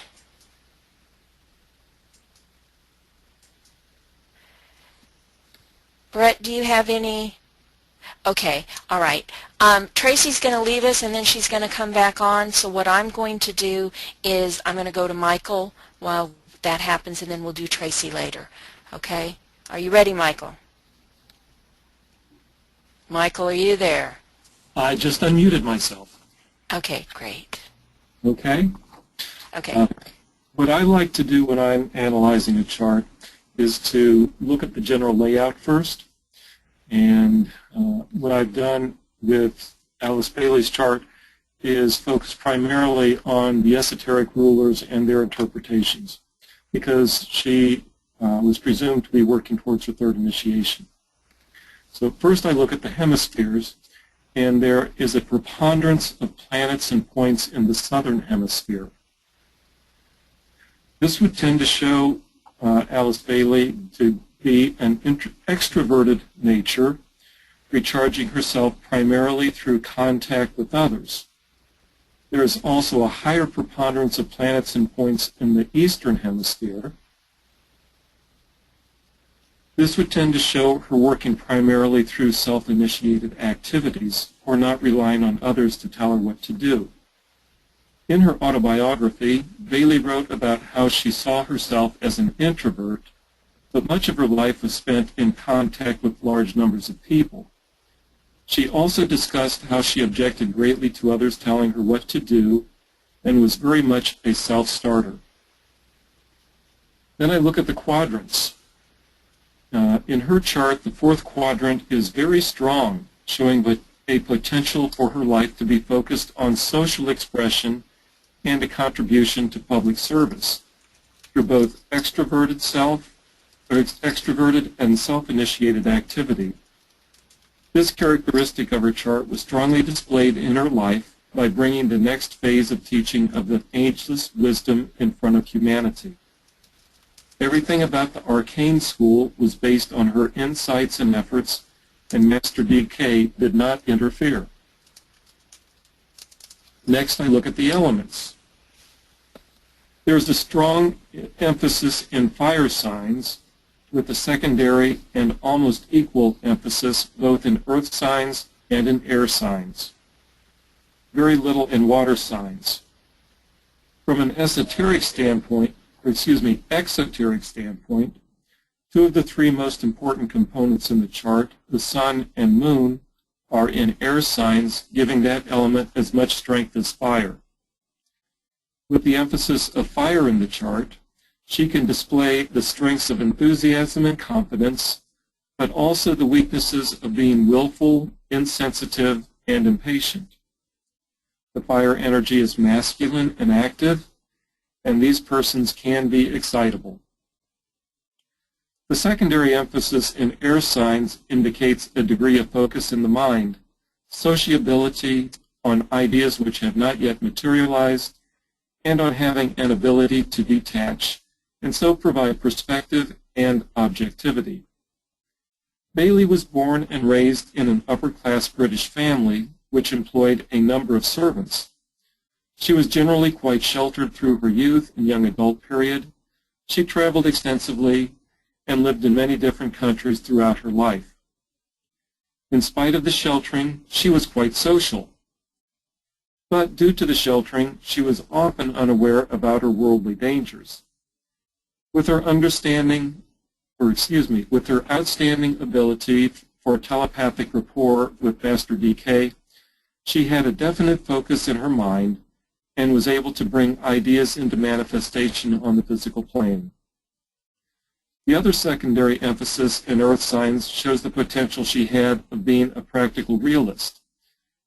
Brett, do you have any? Okay, all right. Tracy's going to leave us, and then she's going to come back on. So what I'm going to do is I'm going to go to Michael while that happens, and then we'll do Tracy later. Okay? Are you ready, Michael? Michael, are you there? I just unmuted myself. Okay, great. Okay? Okay. What I like to do when I'm analyzing a chart is to look at the general layout first. And what I've done with Alice Bailey's chart is focus primarily on the esoteric rulers and their interpretations, because she was presumed to be working towards her third initiation. So first I look at the hemispheres, and there is a preponderance of planets and points in the southern hemisphere. This would tend to show Alice Bailey to be an extroverted nature, recharging herself primarily through contact with others. There is also a higher preponderance of planets and points in the eastern hemisphere. This would tend to show her working primarily through self-initiated activities, or not relying on others to tell her what to do. In her autobiography, Bailey wrote about how she saw herself as an introvert, but much of her life was spent in contact with large numbers of people. She also discussed how she objected greatly to others telling her what to do and was very much a self-starter. Then I look at the quadrants. In her chart, the fourth quadrant is very strong, showing a potential for her life to be focused on social expression and a contribution to public service through both extroverted and self-initiated activity. This characteristic of her chart was strongly displayed in her life by bringing the next phase of teaching of the ageless wisdom in front of humanity. Everything about the arcane school was based on her insights and efforts, and Master D.K. did not interfere. Next, I look at the elements. There's a strong emphasis in fire signs, with a secondary and almost equal emphasis both in earth signs and in air signs. Very little in water signs. From an exoteric standpoint, two of the three most important components in the chart, the sun and moon, are in air signs, giving that element as much strength as fire. With the emphasis of fire in the chart, she can display the strengths of enthusiasm and confidence, but also the weaknesses of being willful, insensitive, and impatient. The fire energy is masculine and active, and these persons can be excitable. The secondary emphasis in air signs indicates a degree of focus in the mind, sociability on ideas which have not yet materialized, and on having an ability to detach, and so provide perspective and objectivity. Bailey was born and raised in an upper-class British family which employed a number of servants. She was generally quite sheltered through her youth and young adult period. She traveled extensively and lived in many different countries throughout her life. In spite of the sheltering, she was quite social. But due to the sheltering, she was often unaware about her worldly dangers. With her outstanding ability for telepathic rapport with Master D.K., She had a definite focus in her mind and was able to bring ideas into manifestation on the physical plane. The other secondary emphasis in earth signs shows the potential she had of being a practical realist,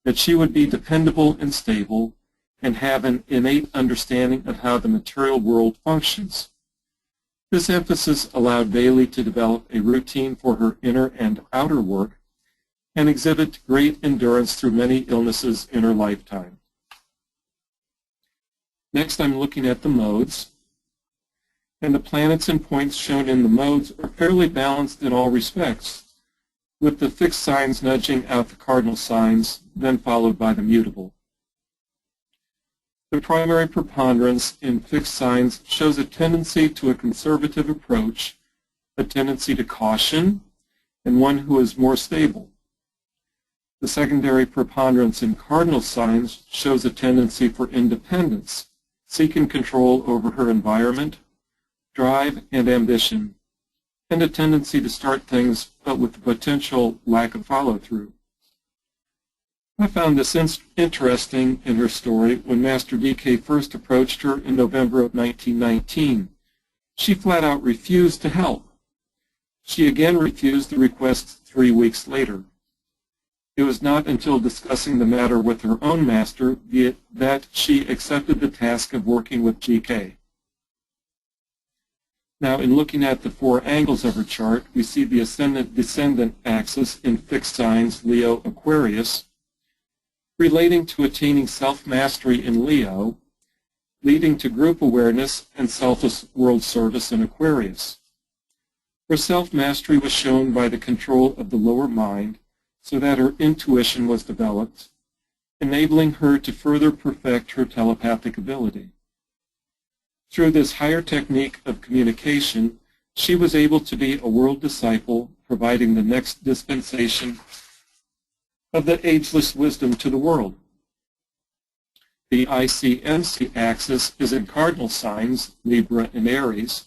that she would be dependable and stable and have an innate understanding of how the material world functions. This emphasis allowed Bailey to develop a routine for her inner and outer work and exhibit great endurance through many illnesses in her lifetime. Next, I'm looking at the modes, and the planets and points shown in the modes are fairly balanced in all respects, with the fixed signs nudging out the cardinal signs, then followed by the mutable. The primary preponderance in fixed signs shows a tendency to a conservative approach, a tendency to caution, and one who is more stable. The secondary preponderance in cardinal signs shows a tendency for independence, seeking control over her environment, drive, and ambition, and a tendency to start things but with the potential lack of follow-through. I found this interesting in her story when Master DK first approached her in November of 1919. She flat out refused to help. She again refused the request 3 weeks later. It was not until discussing the matter with her own master that she accepted the task of working with GK. Now, in looking at the 4 angles of her chart, we see the ascendant-descendant axis in fixed signs Leo, Aquarius, relating to attaining self-mastery in Leo, leading to group awareness and selfless world service in Aquarius. Her self-mastery was shown by the control of the lower mind, so that her intuition was developed, enabling her to further perfect her telepathic ability. Through this higher technique of communication, she was able to be a world disciple, providing the next dispensation of the ageless wisdom to the world. The ICMC axis is in cardinal signs, Libra and Aries,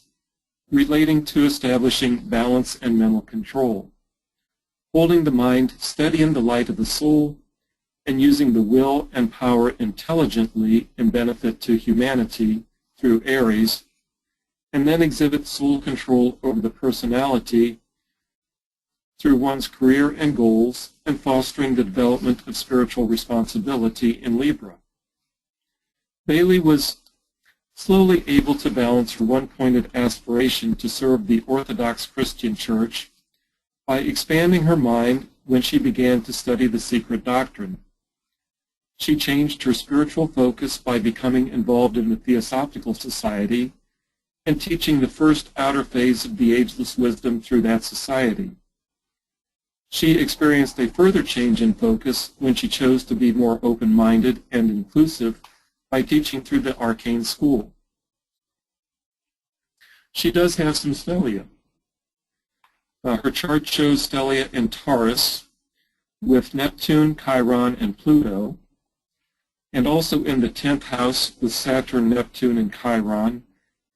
relating to establishing balance and mental control, holding the mind steady in the light of the soul, and using the will and power intelligently in benefit to humanity through Aries, and then exhibit soul control over the personality through one's career and goals, and fostering the development of spiritual responsibility in Libra. Bailey was slowly able to balance her one-pointed aspiration to serve the Orthodox Christian Church by expanding her mind when she began to study the secret doctrine. She changed her spiritual focus by becoming involved in the Theosophical Society and teaching the first outer phase of the ageless wisdom through that society. She experienced a further change in focus when she chose to be more open-minded and inclusive by teaching through the Arcane School. She does have some stellia. Her chart shows stellia in Taurus with Neptune, Chiron, and Pluto, and also in the 10th house with Saturn, Neptune, and Chiron,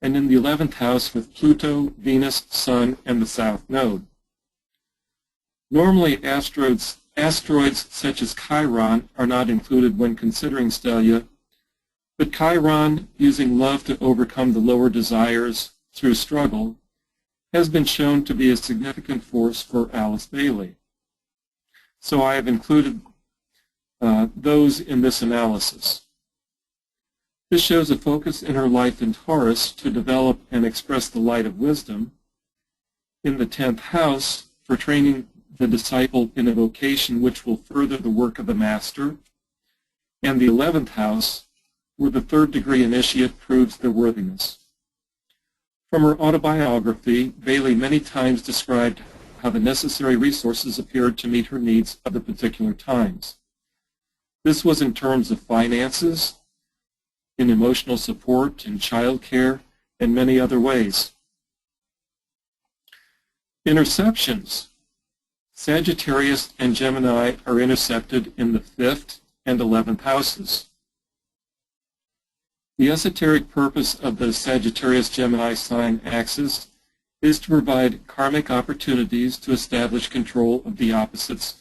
and in the 11th house with Pluto, Venus, Sun, and the South Node. Normally, asteroids such as Chiron are not included when considering stellia, but Chiron, using love to overcome the lower desires through struggle, has been shown to be a significant force for Alice Bailey. So I have included those in this analysis. This shows a focus in her life in Taurus to develop and express the light of wisdom, in the 10th house for training the disciple in a vocation which will further the work of the master, and the 11th house where the 3rd degree initiate proves their worthiness. From her autobiography, Bailey many times described how the necessary resources appeared to meet her needs of the particular times. This was in terms of finances, in emotional support, in child care, and many other ways. Interceptions. Sagittarius and Gemini are intercepted in the 5th and 11th houses. The esoteric purpose of the Sagittarius-Gemini sign axis is to provide karmic opportunities to establish control of the opposites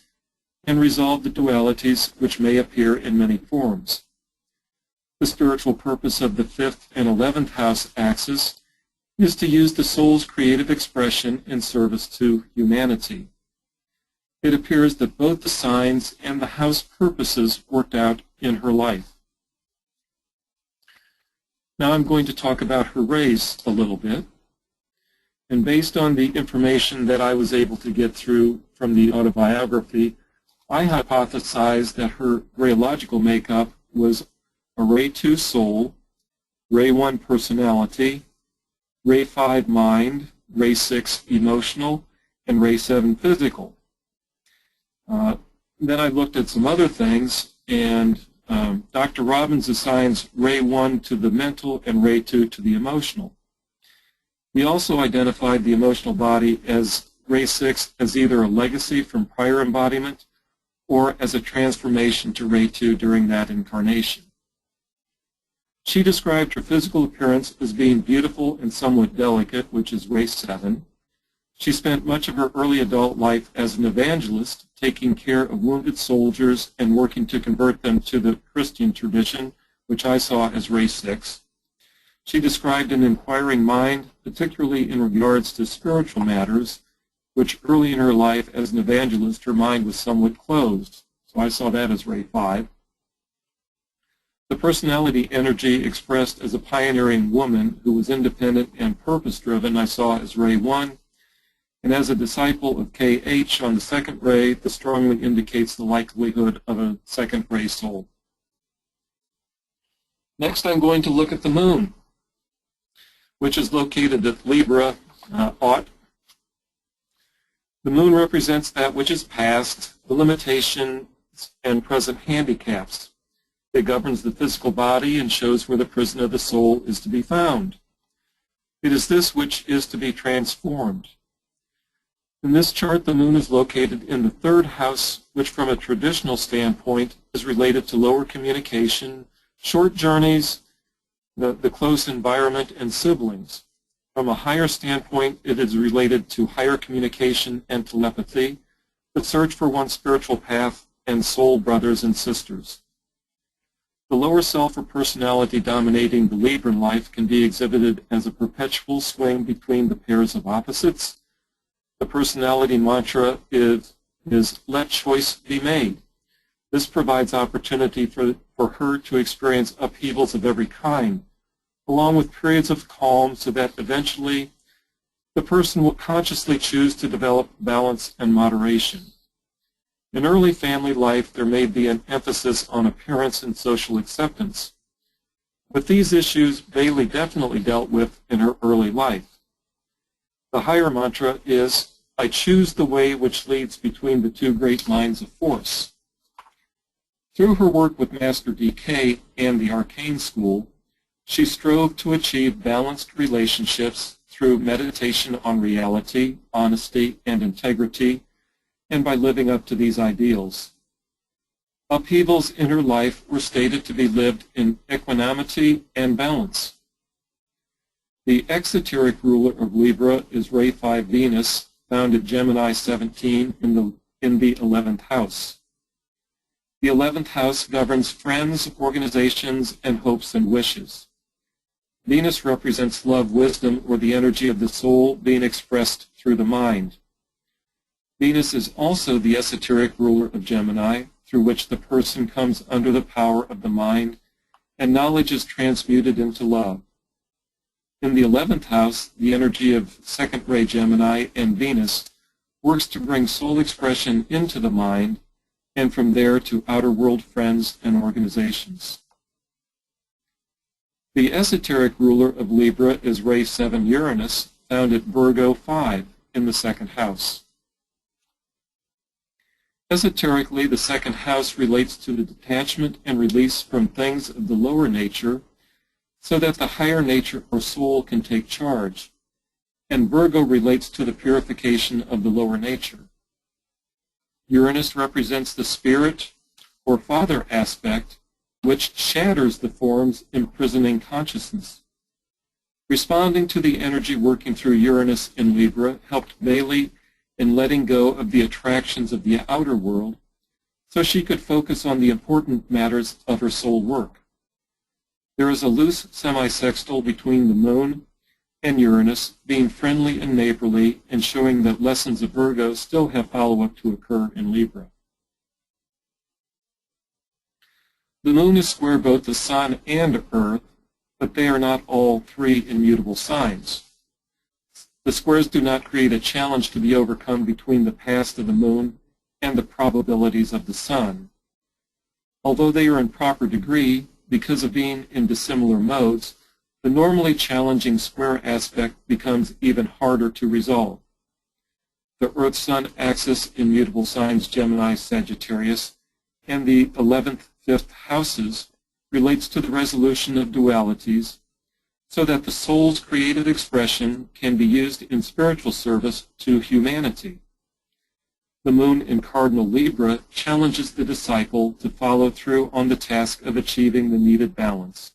and resolve the dualities which may appear in many forms. The spiritual purpose of the 5th and 11th house axis is to use the soul's creative expression in service to humanity. It appears that both the signs and the house purposes worked out in her life. Now I'm going to talk about her race a little bit. And based on the information that I was able to get through from the autobiography, I hypothesized that her rayological makeup was a Ray 2 soul, Ray 1 personality, Ray 5 mind, Ray 6 emotional, and Ray 7 physical. Then I looked at some other things, and Dr. Robbins assigns Ray 1 to the mental and Ray 2 to the emotional. We also identified the emotional body as Ray 6 as either a legacy from prior embodiment or as a transformation to Ray 2 during that incarnation. She described her physical appearance as being beautiful and somewhat delicate, which is Ray 7. She spent much of her early adult life as an evangelist, taking care of wounded soldiers and working to convert them to the Christian tradition, which I saw as Ray 6. She described an inquiring mind, particularly in regards to spiritual matters, which early in her life as an evangelist, her mind was somewhat closed. So I saw that as Ray 5. The personality energy expressed as a pioneering woman who was independent and purpose-driven, I saw as Ray 1. And as a disciple of KH on the second ray, this strongly indicates the likelihood of a second ray soul. Next, I'm going to look at the moon, which is located at Libra Aught. The moon represents that which is past, the limitations and present handicaps. It governs the physical body and shows where the prison of the soul is to be found. It is this which is to be transformed. In this chart, the moon is located in the 3rd house, which from a traditional standpoint is related to lower communication, short journeys, the close environment, and siblings. From a higher standpoint, it is related to higher communication and telepathy, the search for one's spiritual path, and soul brothers and sisters. The lower self or personality dominating the Libran life can be exhibited as a perpetual swing between the pairs of opposites. The personality mantra is let choice be made. This provides opportunity for her to experience upheavals of every kind, along with periods of calm so that eventually the person will consciously choose to develop balance and moderation. In early family life, there may be an emphasis on appearance and social acceptance. With these issues, Bailey definitely dealt with in her early life. The higher mantra is, I choose the way which leads between the two great lines of force. Through her work with Master DK and the Arcane School, she strove to achieve balanced relationships through meditation on reality, honesty, and integrity, and by living up to these ideals. Upheavals in her life were stated to be lived in equanimity and balance. The exoteric ruler of Libra is Ray 5 Venus, found at Gemini 17 in the 11th house. The 11th house governs friends, organizations, and hopes and wishes. Venus represents love, wisdom, or the energy of the soul being expressed through the mind. Venus is also the esoteric ruler of Gemini, through which the person comes under the power of the mind, and knowledge is transmuted into love. In the 11th house, the energy of second ray Gemini and Venus works to bring soul expression into the mind, and from there to outer world friends and organizations. The esoteric ruler of Libra is Ray 7 Uranus, found at Virgo 5 in the 2nd house. Esoterically, the 2nd house relates to the detachment and release from things of the lower nature so that the higher nature or soul can take charge, and Virgo relates to the purification of the lower nature. Uranus represents the spirit or father aspect, which shatters the forms imprisoning consciousness. Responding to the energy working through Uranus in Libra helped Bailey in letting go of the attractions of the outer world so she could focus on the important matters of her soul work. There is a loose semi-sextile between the Moon and Uranus, being friendly and neighborly and showing that lessons of Virgo still have follow-up to occur in Libra. The Moon is square both the Sun and Earth, but they are not all three immutable signs. The squares do not create a challenge to be overcome between the past of the Moon and the probabilities of the Sun. Although they are in proper degree, because of being in dissimilar modes, the normally challenging square aspect becomes even harder to resolve. The Earth-Sun axis in mutable signs Gemini, Sagittarius, and the 11th, 5th houses relates to the resolution of dualities so that the soul's creative expression can be used in spiritual service to humanity. The Moon in Cardinal Libra challenges the disciple to follow through on the task of achieving the needed balance.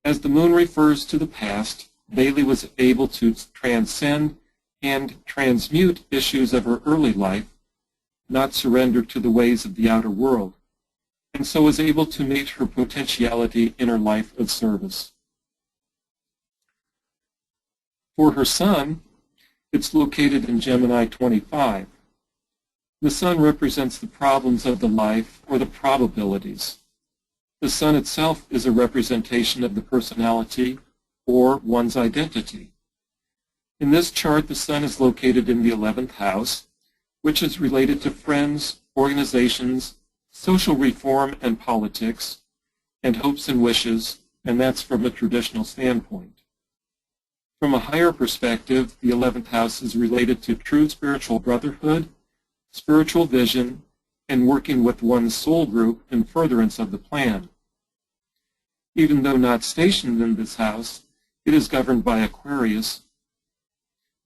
As the Moon refers to the past, Bailey was able to transcend and transmute issues of her early life, not surrender to the ways of the outer world, and so was able to meet her potentiality in her life of service. For her Sun, it's located in Gemini 25. The Sun represents the problems of the life or the probabilities. The Sun itself is a representation of the personality or one's identity. In this chart, the Sun is located in the 11th house, which is related to friends, organizations, social reform and politics, and hopes and wishes, and that's from a traditional standpoint. From a higher perspective, the 11th house is related to true spiritual brotherhood, spiritual vision, and working with one's soul group in furtherance of the plan. Even though not stationed in this house, it is governed by Aquarius,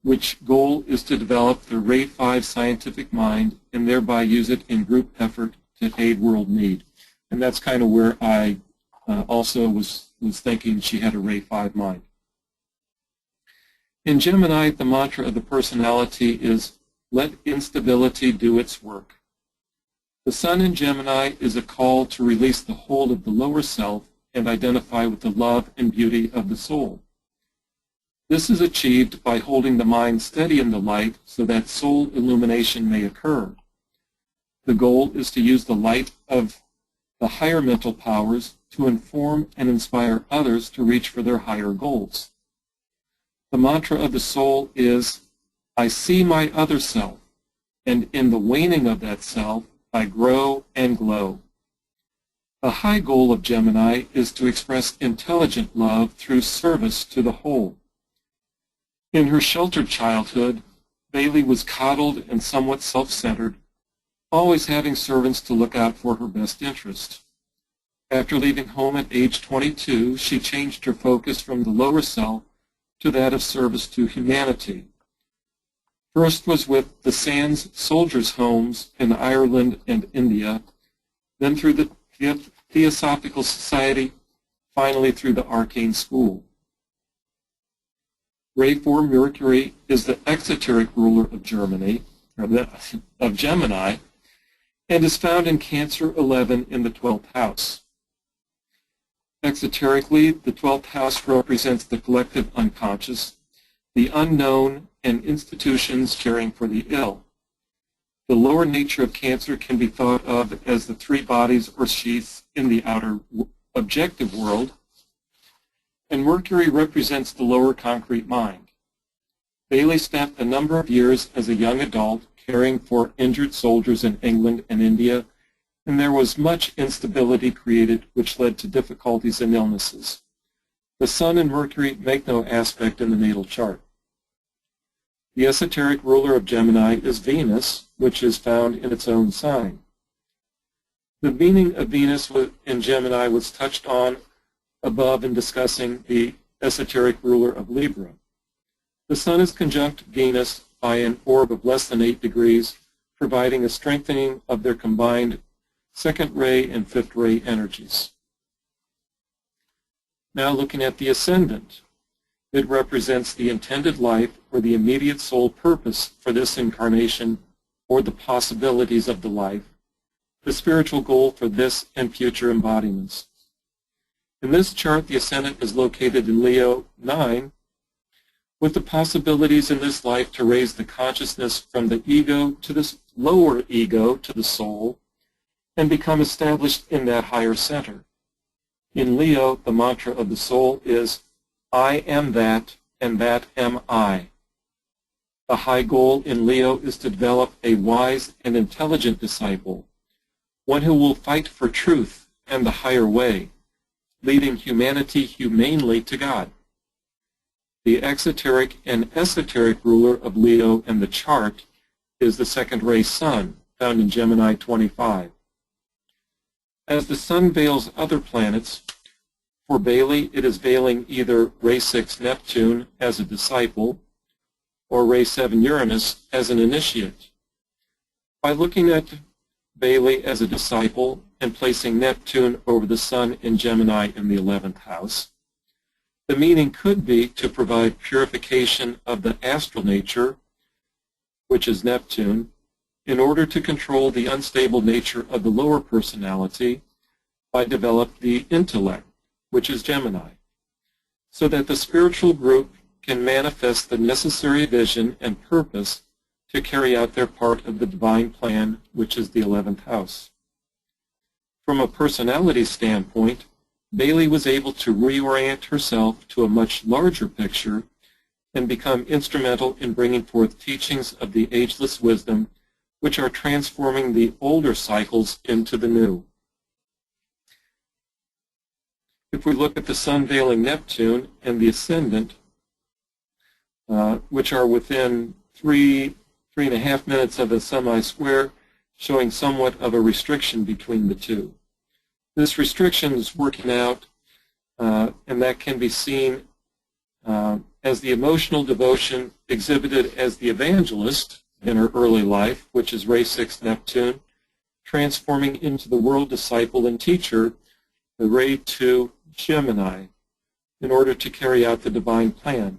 which goal is to develop the Ray 5 scientific mind and thereby use it in group effort to aid world need. And that's kind of where I also was thinking she had a Ray 5 mind. In Gemini, the mantra of the personality is, let instability do its work. The Sun in Gemini is a call to release the hold of the lower self and identify with the love and beauty of the soul. This is achieved by holding the mind steady in the light so that soul illumination may occur. The goal is to use the light of the higher mental powers to inform and inspire others to reach for their higher goals. The mantra of the soul is, I see my other self, and in the waning of that self, I grow and glow. The high goal of Gemini is to express intelligent love through service to the whole. In her sheltered childhood, Bailey was coddled and somewhat self-centered, always having servants to look out for her best interest. After leaving home at age 22, she changed her focus from the lower self to that of service to humanity. First was with the Sands Soldiers' Homes in Ireland and India, then through the Theosophical Society, finally through the Arcane School. Ray 4 Mercury is the exoteric ruler of Gemini, and is found in Cancer 11 in the 12th house. Exoterically, the 12th house represents the collective unconscious, the unknown, and institutions caring for the ill. The lower nature of Cancer can be thought of as the three bodies or sheaths in the outer objective world, and Mercury represents the lower concrete mind. Bailey spent a number of years as a young adult caring for injured soldiers in England and India, and there was much instability created which led to difficulties and illnesses. The Sun and Mercury make no aspect in the natal chart. The esoteric ruler of Gemini is Venus, which is found in its own sign. The meaning of Venus in Gemini was touched on above in discussing the esoteric ruler of Libra. The Sun is conjunct Venus by an orb of less than 8 degrees, providing a strengthening of their combined second ray and fifth ray energies. Now looking at the ascendant. It represents the intended life or the immediate soul purpose for this incarnation or the possibilities of the life, the spiritual goal for this and future embodiments. In this chart, the ascendant is located in Leo 9, with the possibilities in this life to raise the consciousness from the ego to this lower ego to the soul and become established in that higher center. In Leo, the mantra of the soul is, I am that, and that am I. The high goal in Leo is to develop a wise and intelligent disciple, one who will fight for truth and the higher way, leading humanity humanely to God. The exoteric and esoteric ruler of Leo and the chart is the second ray sun, found in Gemini 25. As the sun veils other planets, for Bailey it is veiling either ray 6 Neptune as a disciple or ray 7 Uranus as an initiate. By looking at Bailey as a disciple and placing Neptune over the sun in Gemini in the 11th house, the meaning could be to provide purification of the astral nature, which is Neptune, in order to control the unstable nature of the lower personality by developing the intellect, which is Gemini, so that the spiritual group can manifest the necessary vision and purpose to carry out their part of the divine plan, which is the 11th house. From a personality standpoint, Bailey was able to reorient herself to a much larger picture and become instrumental in bringing forth teachings of the ageless wisdom which are transforming the older cycles into the new. If we look at the sun veiling Neptune and the ascendant, which are within 3.5 minutes of a semi-square, showing somewhat of a restriction between the two. This restriction is working out, and that can be seen as the emotional devotion exhibited as the evangelist in her early life, which is ray 6 Neptune, transforming into the world disciple and teacher, the ray 2 Gemini, in order to carry out the divine plan.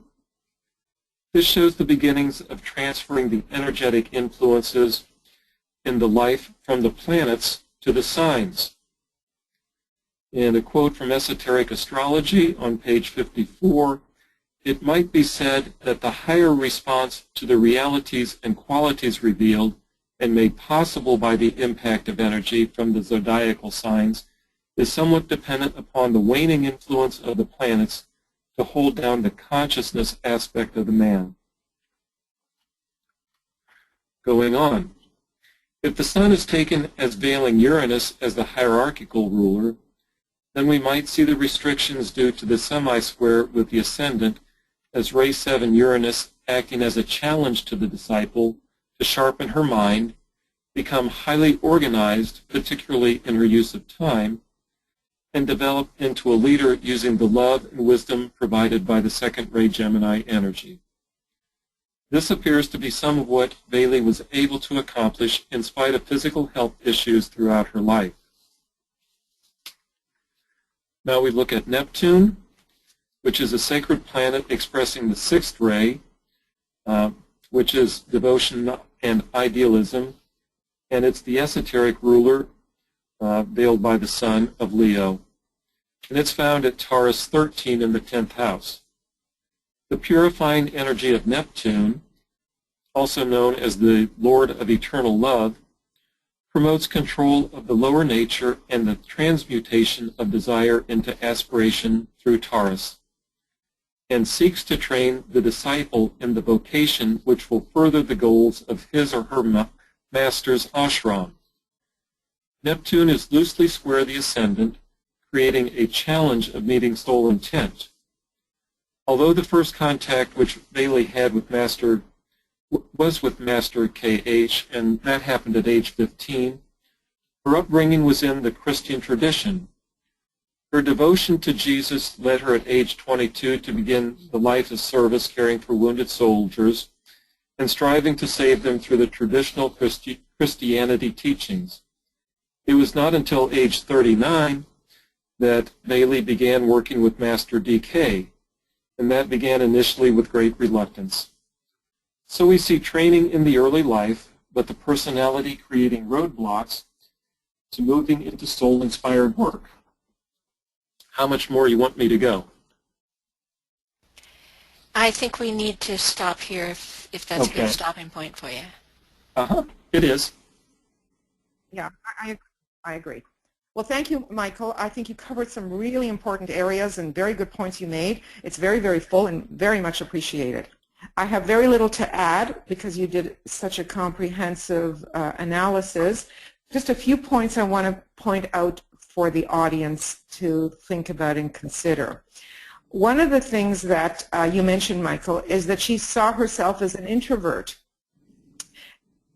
This shows the beginnings of transferring the energetic influences in the life from the planets to the signs. And a quote from Esoteric Astrology on page 54, it might be said that the higher response to the realities and qualities revealed and made possible by the impact of energy from the zodiacal signs is somewhat dependent upon the waning influence of the planets to hold down the consciousness aspect of the man. Going on, if the sun is taken as veiling Uranus as the hierarchical ruler, then we might see the restrictions due to the semi-square with the ascendant as ray 7 Uranus acting as a challenge to the disciple to sharpen her mind, become highly organized, particularly in her use of time, and develop into a leader using the love and wisdom provided by the second ray Gemini energy. This appears to be some of what Bailey was able to accomplish in spite of physical health issues throughout her life. Now we look at Neptune, which is a sacred planet expressing the sixth ray, which is devotion and idealism, and it's the esoteric ruler veiled by the sun of Leo. And it's found at Taurus 13 in the 10th house. The purifying energy of Neptune, also known as the Lord of Eternal Love, promotes control of the lower nature and the transmutation of desire into aspiration through Taurus, and seeks to train the disciple in the vocation which will further the goals of his or her master's ashram. Neptune is loosely square the ascendant, creating a challenge of meeting soul intent. Although the first contact which Bailey had with Master was with Master K.H., and that happened at age 15, her upbringing was in the Christian tradition. Her devotion to Jesus led her at age 22 to begin the life of service caring for wounded soldiers and striving to save them through the traditional Christianity teachings. It was not until age 39 that Bailey began working with Master D.K., and that began initially with great reluctance. So we see training in the early life, but the personality creating roadblocks to moving into soul-inspired work. How much more you want me to go? I think we need to stop here if that's a Okay. good stopping point for you. It is. Yeah, I agree. Well, thank you, Michael. I think you covered some really important areas and very good points you made. It's very, very full and very much appreciated. I have very little to add because you did such a comprehensive analysis. Just a few points I want to point out for the audience to think about and consider. One of the things that you mentioned, Michael, is that she saw herself as an introvert.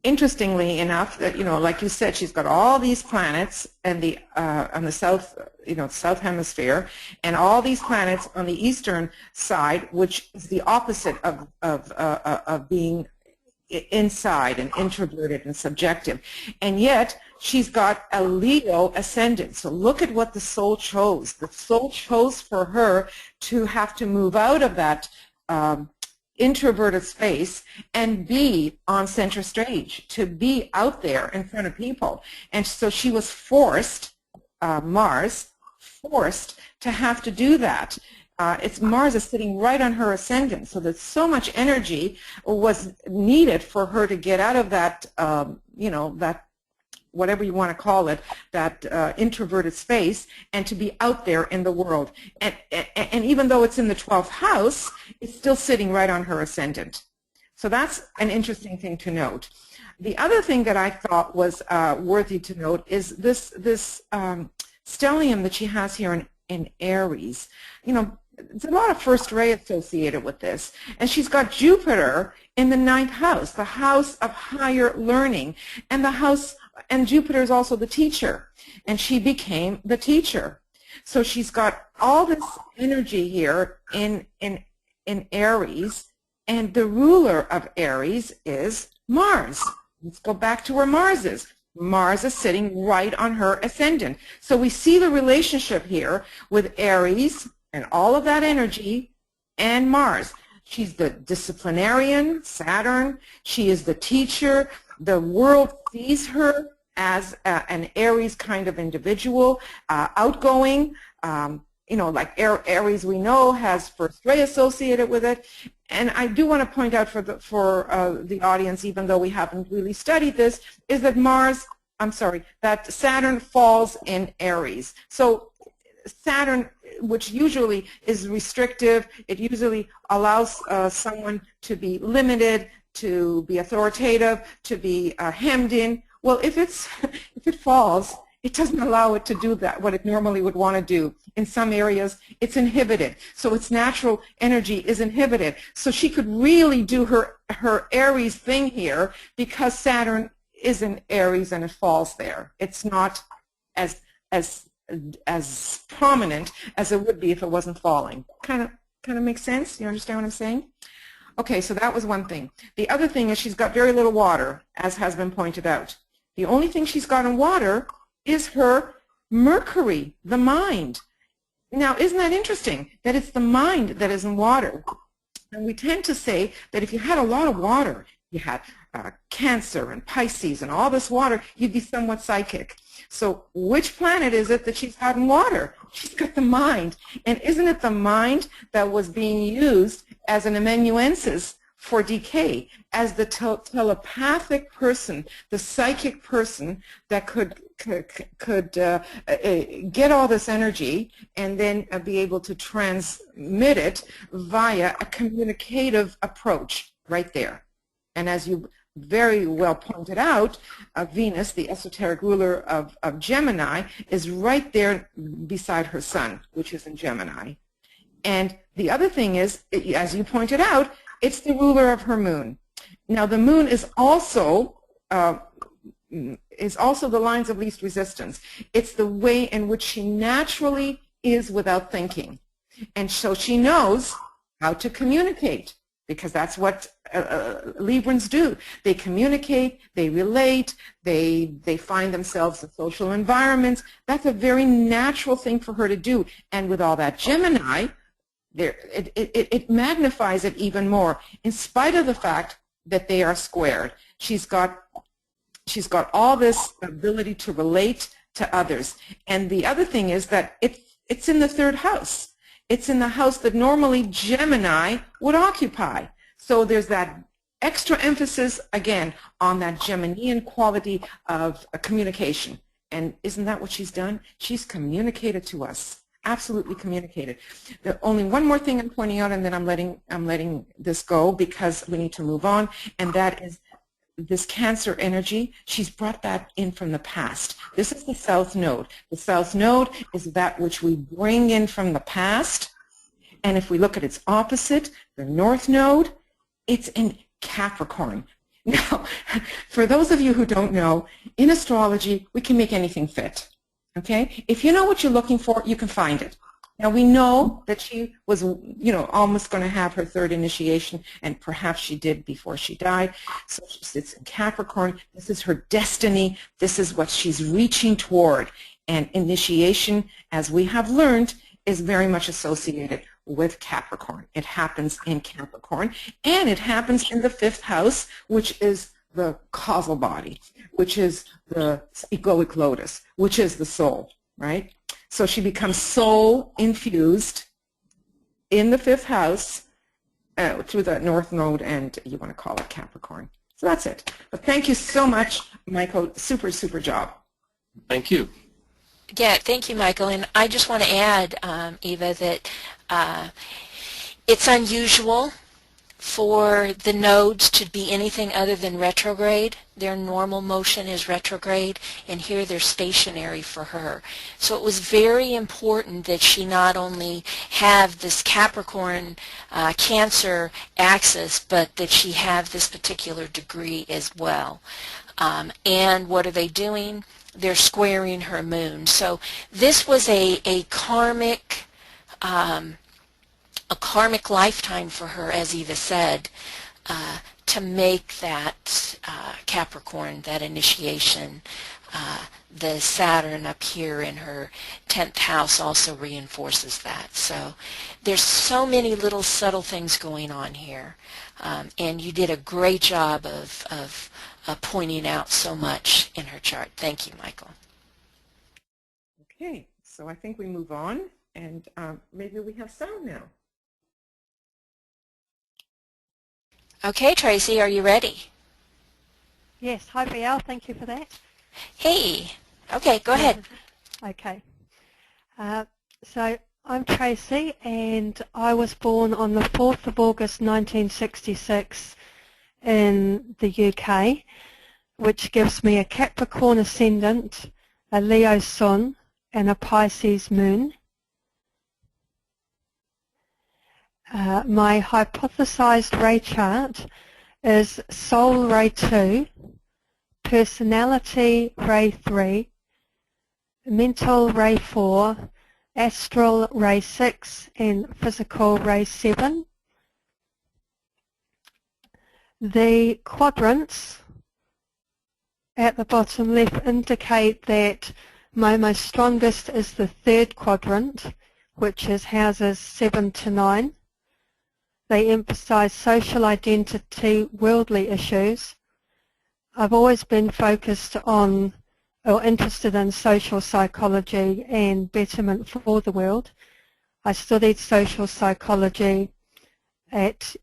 Interestingly enough, that, you know, like you said, she's got all these planets and on the south, south hemisphere, and all these planets on the eastern side, which is the opposite of being inside and introverted and subjective. And yet she's got a Leo ascendant. So look at what the soul chose. The soul chose for her to have to move out of that introverted space and be on center stage, to be out there in front of people. And so she was forced, Mars, forced to have to do that. Mars is sitting right on her ascendant, so that so much energy was needed for her to get out of that, that whatever you want to call it, that introverted space, and to be out there in the world. And even though it's in the 12th house, it's still sitting right on her ascendant. So that's an interesting thing to note. The other thing that I thought was worthy to note is this stellium that she has here in Aries. You know, there's a lot of first ray associated with this. And she's got Jupiter in the 9th house, the house of higher learning, and Jupiter is also the teacher, and she became the teacher. So she's got all this energy here in Aries, and the ruler of Aries is Mars. Let's go back to where Mars is. Mars is sitting right on her ascendant. So we see the relationship here with Aries and all of that energy and Mars. She's the disciplinarian, Saturn. She is the teacher. The world sees her as an Aries kind of individual, outgoing. Like Aries, we know, has first ray associated with it. And I do want to point out for the audience, even though we haven't really studied this, is that that Saturn falls in Aries. So Saturn, which usually is restrictive, it usually allows someone to be limited, to be authoritative, to be hemmed in. Well, if it falls, it doesn't allow it to do that, what it normally would want to do. In some areas, it's inhibited. So its natural energy is inhibited. So she could really do her Aries thing here because Saturn is in Aries and it falls there. It's not as prominent as it would be if it wasn't falling. Kind of makes sense? You understand what I'm saying? Okay, so that was one thing. The other thing is she's got very little water, as has been pointed out. The only thing she's got in water is her Mercury, the mind. Now, isn't that interesting that it's the mind that is in water? And we tend to say that if you had a lot of water, you had Cancer and Pisces and all this water, you'd be somewhat psychic. So which planet is it that she's got in water? She's got the mind. And isn't it the mind that was being used as an amanuensis for decay, as the telepathic person, the psychic person that could get all this energy and then be able to transmit it via a communicative approach right there. And as you very well pointed out, Venus, the esoteric ruler of Gemini, is right there beside her sun, which is in Gemini. And the other thing is, as you pointed out, it's the ruler of her moon. Now, the moon is also the lines of least resistance. It's the way in which she naturally is without thinking. And so she knows how to communicate, because that's what Librans do. They communicate, they relate, they find themselves in social environments. That's a very natural thing for her to do. And with all that Gemini, it magnifies it even more, in spite of the fact that they are squared. She's got all this ability to relate, to others. And the other thing is that it's in the third house. It's in the house that normally Gemini would occupy. So there's that extra emphasis, again, on that Geminian quality of communication. And isn't that what she's done? She's communicated to us, absolutely communicated. There's only one more thing I'm pointing out, and then I'm letting this go because we need to move on, and that is this Cancer energy. She's brought that in from the past. This is the South Node. The South Node is that which we bring in from the past, and if we look at its opposite, the North Node, it's in Capricorn. Now, for those of you who don't know, in astrology, we can make anything fit, okay? If you know what you're looking for, you can find it. Now, we know that she was, almost going to have her third initiation, and perhaps she did before she died. So she sits in Capricorn. This is her destiny. This is what she's reaching toward. And initiation, as we have learned, is very much associated with Capricorn. It happens in Capricorn, and it happens in the 5th house, which is the causal body, which is the egoic lotus, which is the soul, right? So she becomes soul infused in the 5th house through the North Node, and you want to call it Capricorn. So that's it. But thank you so much, Michael. Super, super job. Thank you. Yeah, thank you, Michael. And I just want to add, Eva, that it's unusual for the nodes to be anything other than retrograde. Their normal motion is retrograde, and here they're stationary for her. So it was very important that she not only have this Capricorn Cancer axis, but that she have this particular degree as well. And what are they doing? They're squaring her moon. So this was a karmic lifetime for her, as Eva said, to make that Capricorn, that initiation. The Saturn up here in her 10th house also reinforces that. So there's so many little subtle things going on here. And you did a great job of pointing out so much in her chart. Thank you, Michael. Okay, so I think we move on, and maybe we have sound now. Okay, Tracy, are you ready? Yes, hi Biel, thank you for that. Hey, okay, go ahead. Okay, so I'm Tracy, and I was born on the 4th of August 1966 in the UK, which gives me a Capricorn ascendant, a Leo sun, and a Pisces moon. My hypothesized ray chart is Soul Ray 2, Personality Ray 3, Mental Ray 4, Astral Ray 6, and Physical Ray 7. The quadrants at the bottom left indicate that my most strongest is the 3rd quadrant, which is houses 7 to 9. They emphasize social identity, worldly issues. I've always been focused on or interested in social psychology and betterment for the world. I studied social psychology at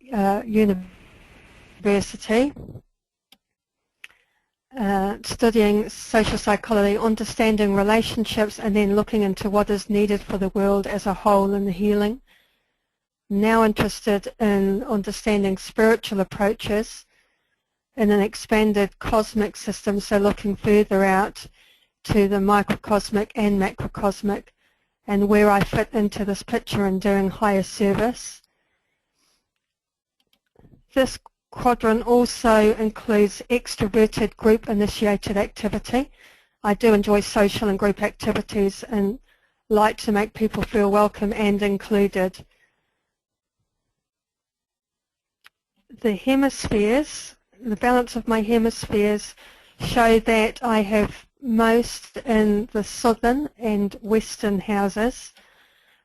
university, studying social psychology, understanding relationships, and then looking into what is needed for the world as a whole and the healing. Now interested in understanding spiritual approaches in an expanded cosmic system, so looking further out to the microcosmic and macrocosmic, and where I fit into this picture and doing higher service. This quadrant also includes extroverted group-initiated activity. I do enjoy social and group activities and like to make people feel welcome and included. The hemispheres, the balance of my hemispheres show that I have most in the southern and western houses.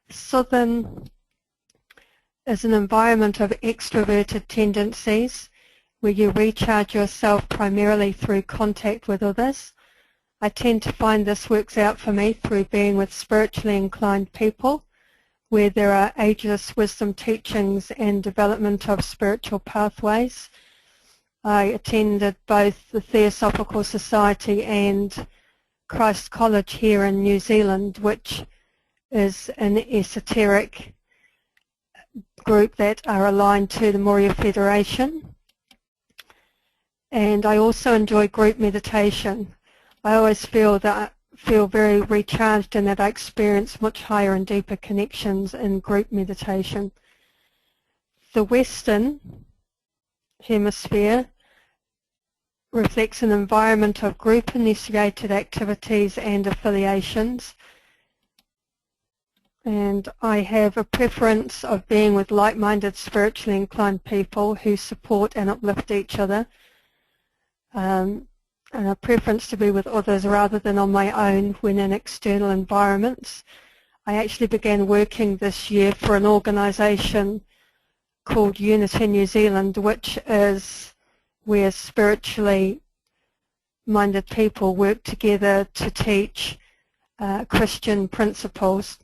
Southern is an environment of extroverted tendencies where you recharge yourself primarily through contact with others. I tend to find this works out for me through being with spiritually inclined people, where there are ageless wisdom teachings and development of spiritual pathways. I attended both the Theosophical Society and Christ College here in New Zealand, which is an esoteric group that are aligned to the Moria Federation. And I also enjoy group meditation. I always feel very recharged and that I experience much higher and deeper connections in group meditation. The Western Hemisphere reflects an environment of group-initiated activities and affiliations, and I have a preference of being with like-minded spiritually inclined people who support and uplift each other, and a preference to be with others rather than on my own when in external environments. I actually began working this year for an organisation called Unity New Zealand, which is where spiritually minded people work together to teach Christian principles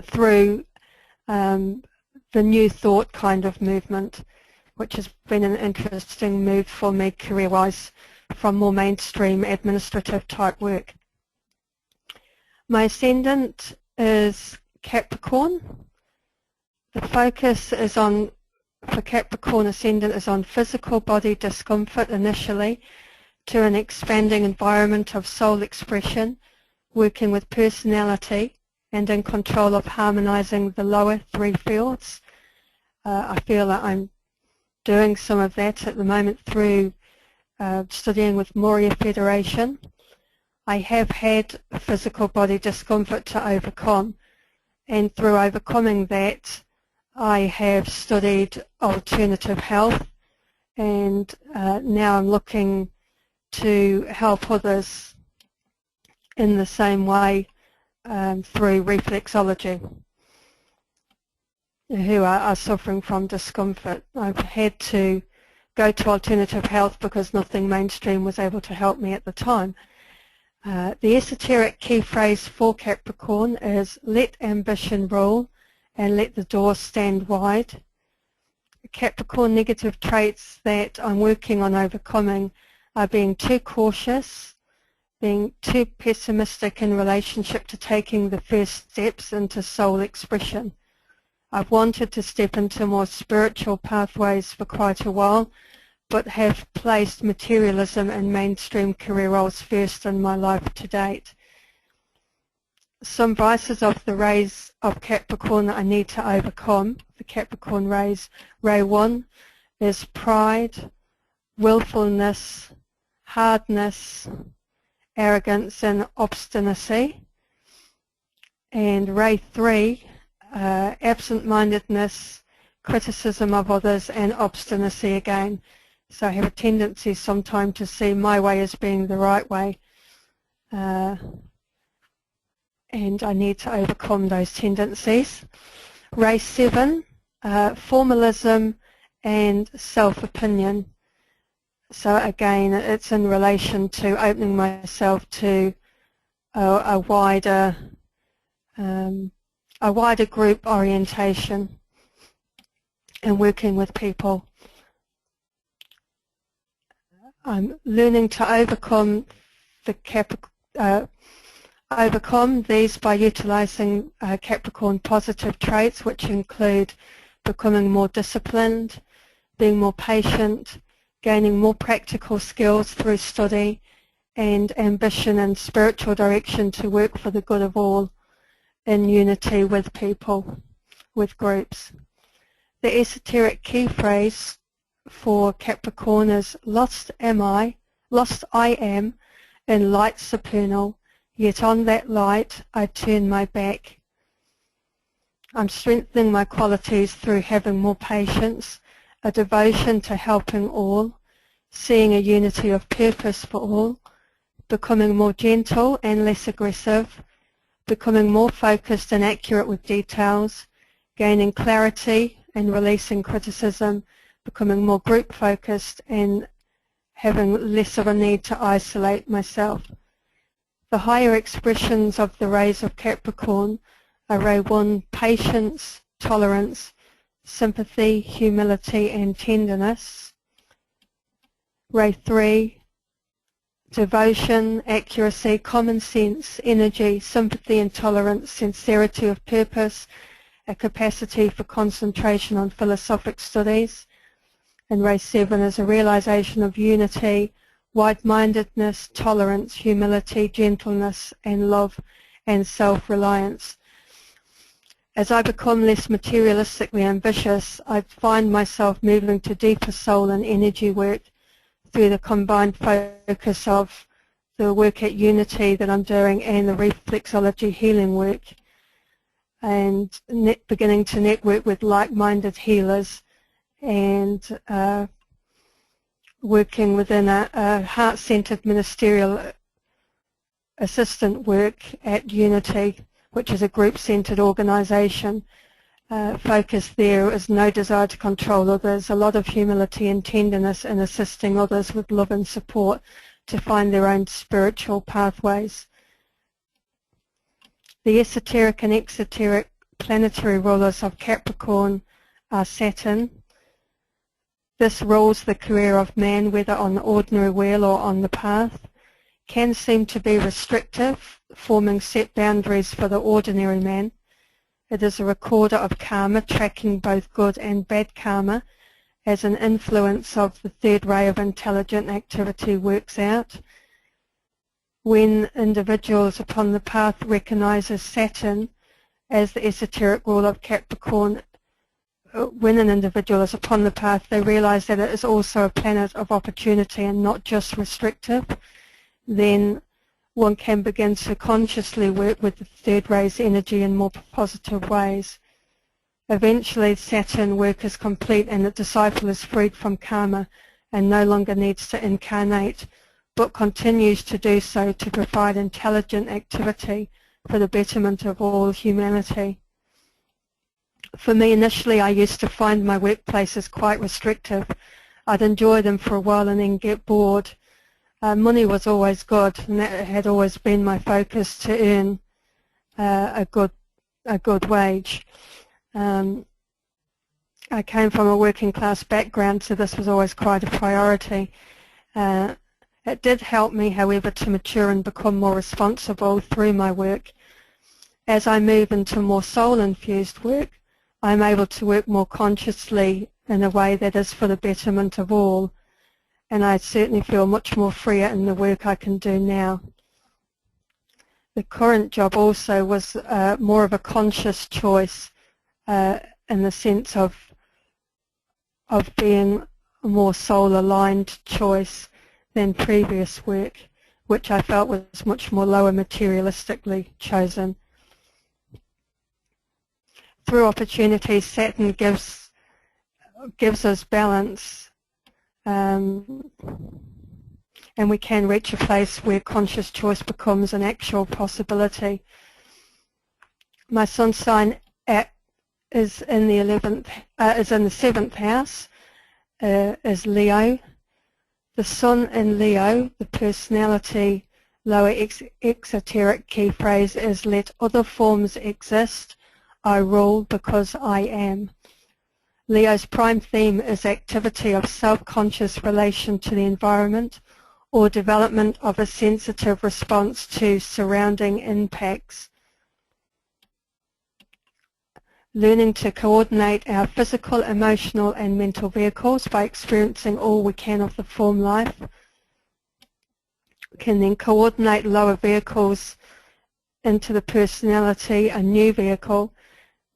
through the New Thought kind of movement, which has been an interesting move for me career-wise from more mainstream administrative type work. My ascendant is Capricorn. The focus is on, for Capricorn ascendant, is on physical body discomfort initially to an expanding environment of soul expression, working with personality and in control of harmonizing the lower three fields. I feel that I'm doing some of that at the moment through studying with Moria Federation. I have had physical body discomfort to overcome, and through overcoming that I have studied alternative health, and now I'm looking to help others in the same way through reflexology who are suffering from discomfort. I've had to go to alternative health because nothing mainstream was able to help me at the time. The esoteric key phrase for Capricorn is let ambition rule and let the door stand wide. Capricorn negative traits that I'm working on overcoming are being too cautious, being too pessimistic in relationship to taking the first steps into soul expression. I've wanted to step into more spiritual pathways for quite a while, but have placed materialism and mainstream career roles first in my life to date. Some vices of the rays of Capricorn that I need to overcome, the Capricorn rays. Ray 1 is pride, willfulness, hardness, arrogance and obstinacy. And Ray 3, absent-mindedness, criticism of others and obstinacy again. So I have a tendency sometimes to see my way as being the right way, and I need to overcome those tendencies. Ray 7, formalism and self-opinion. So again, it's in relation to opening myself to a wider group orientation and working with people. I'm learning to overcome these by utilizing Capricorn positive traits, which include becoming more disciplined, being more patient, gaining more practical skills through study, and ambition and spiritual direction to work for the good of all in unity with people, with groups. The esoteric key phrase for Capricorn is lost I am in light supernal, yet on that light I turn my back. I'm strengthening my qualities through having more patience, a devotion to helping all, seeing a unity of purpose for all, becoming more gentle and less aggressive, becoming more focused and accurate with details, gaining clarity and releasing criticism, becoming more group focused and having less of a need to isolate myself. The higher expressions of the rays of Capricorn are Ray 1, patience, tolerance, sympathy, humility and tenderness. Ray 3, devotion, accuracy, common sense, energy, sympathy and tolerance, sincerity of purpose, a capacity for concentration on philosophic studies. And Ray 7 is a realization of unity, wide-mindedness, tolerance, humility, gentleness and love and self-reliance. As I become less materialistically ambitious, I find myself moving to deeper soul and energy work through the combined focus of the work at Unity that I'm doing and the reflexology healing work, and beginning to network with like-minded healers and working within a heart-centered ministerial assistant work at Unity, which is a group-centered organisation. Focus there is no desire to control others, a lot of humility and tenderness in assisting others with love and support to find their own spiritual pathways. The esoteric and exoteric planetary rulers of Capricorn are Saturn. This rules the career of man, whether on the ordinary wheel or on the path. Can seem to be restrictive, forming set boundaries for the ordinary man. It is a recorder of karma, tracking both good and bad karma as an influence of the third ray of intelligent activity works out. When individuals upon the path recognizes Saturn as the esoteric rule of Capricorn, when an individual is upon the path, they realize that it is also a planet of opportunity and not just restrictive. Then one can begin to consciously work with the third ray's energy in more positive ways. Eventually Saturn work is complete and the disciple is freed from karma and no longer needs to incarnate, but continues to do so to provide intelligent activity for the betterment of all humanity. For me, initially I used to find my workplaces quite restrictive. I'd enjoy them for a while and then get bored. Money was always good, and that had always been my focus, to earn a good wage. I came from a working class background, so this was always quite a priority. It did help me, however, to mature and become more responsible through my work. As I move into more soul-infused work, I'm able to work more consciously in a way that is for the betterment of all, and I certainly feel much more freer in the work I can do now. The current job also was more of a conscious choice in the sense of being a more soul-aligned choice than previous work, which I felt was much more lower materialistically chosen. Through opportunities, Saturn gives us balance, and we can reach a place where conscious choice becomes an actual possibility. My sun sign is in the 7th house, is Leo. The sun in Leo, the personality, lower exoteric key phrase is "Let other forms exist. I rule because I am." Leo's prime theme is activity of self-conscious relation to the environment or development of a sensitive response to surrounding impacts. Learning to coordinate our physical, emotional and mental vehicles by experiencing all we can of the form life. We can then coordinate lower vehicles into the personality, a new vehicle,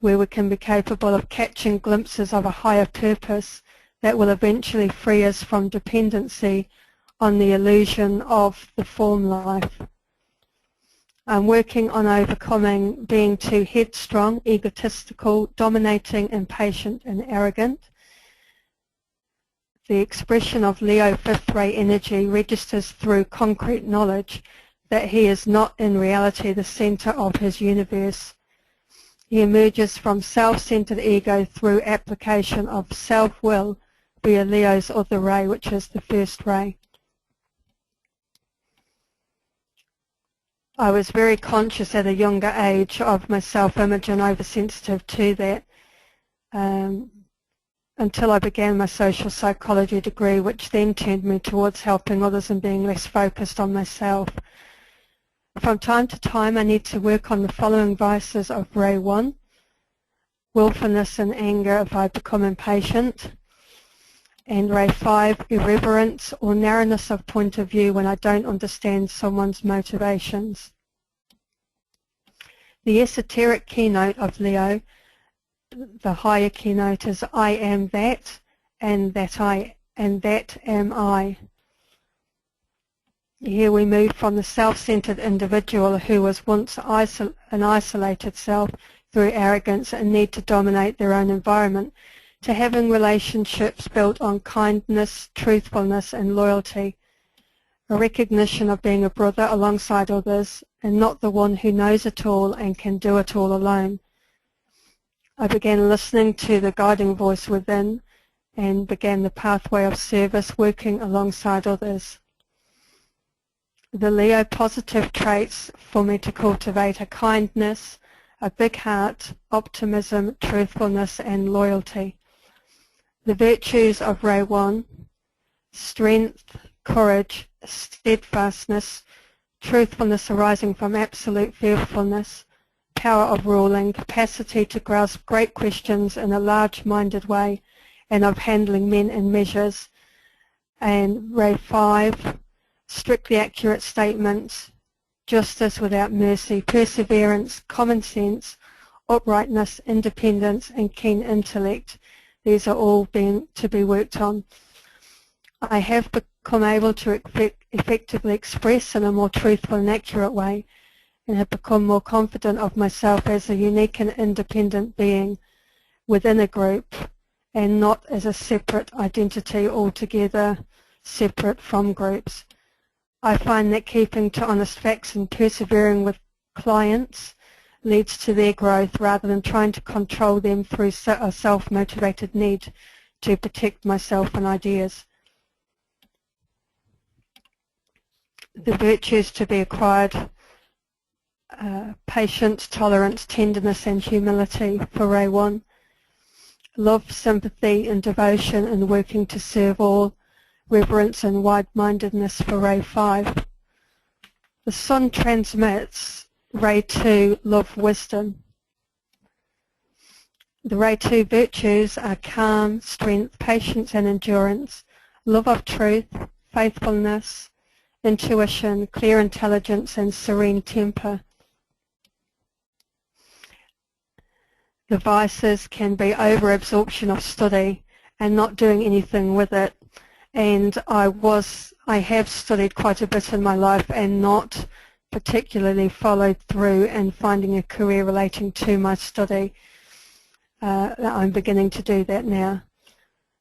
where we can be capable of catching glimpses of a higher purpose that will eventually free us from dependency on the illusion of the form life. I'm working on overcoming being too headstrong, egotistical, dominating, impatient and arrogant. The expression of Leo 5th ray energy registers through concrete knowledge that he is not in reality the center of his universe. He emerges from self-centered ego through application of self-will via Leo's other ray, which is the 1st ray. I was very conscious at a younger age of my self-image and oversensitive to that until I began my social psychology degree, which then turned me towards helping others and being less focused on myself. From time to time, I need to work on the following vices of Ray 1: willfulness and anger if I become impatient, and Ray 5, irreverence or narrowness of point of view when I don't understand someone's motivations. The esoteric keynote of Leo, the higher keynote, is I am that, and that am I. Here we move from the self-centered individual who was once an isolated self through arrogance and need to dominate their own environment to having relationships built on kindness, truthfulness and loyalty, a recognition of being a brother alongside others and not the one who knows it all and can do it all alone. I began listening to the guiding voice within and began the pathway of service working alongside others. The Leo positive traits for me to cultivate are kindness, a big heart, optimism, truthfulness and loyalty. The virtues of Ray 1, strength, courage, steadfastness, truthfulness arising from absolute fearfulness, power of ruling, capacity to grasp great questions in a large-minded way and of handling men and measures, and Ray 5, strictly accurate statements, justice without mercy, perseverance, common sense, uprightness, independence and keen intellect. These are all to be worked on. I have become able to effectively express in a more truthful and accurate way and have become more confident of myself as a unique and independent being within a group and not as a separate identity altogether separate from groups. I find that keeping to honest facts and persevering with clients leads to their growth rather than trying to control them through a self-motivated need to protect myself and ideas. The virtues to be acquired: patience, tolerance, tenderness and humility for Ray 1, love, sympathy and devotion and working to serve all, reverence and wide-mindedness for Ray 5. The Sun transmits Ray 2, love, wisdom. The Ray 2 virtues are calm, strength, patience and endurance, love of truth, faithfulness, intuition, clear intelligence and serene temper. The vices can be over-absorption of study and not doing anything with it. And I have studied quite a bit in my life and not particularly followed through in finding a career relating to my study. I'm beginning to do that now.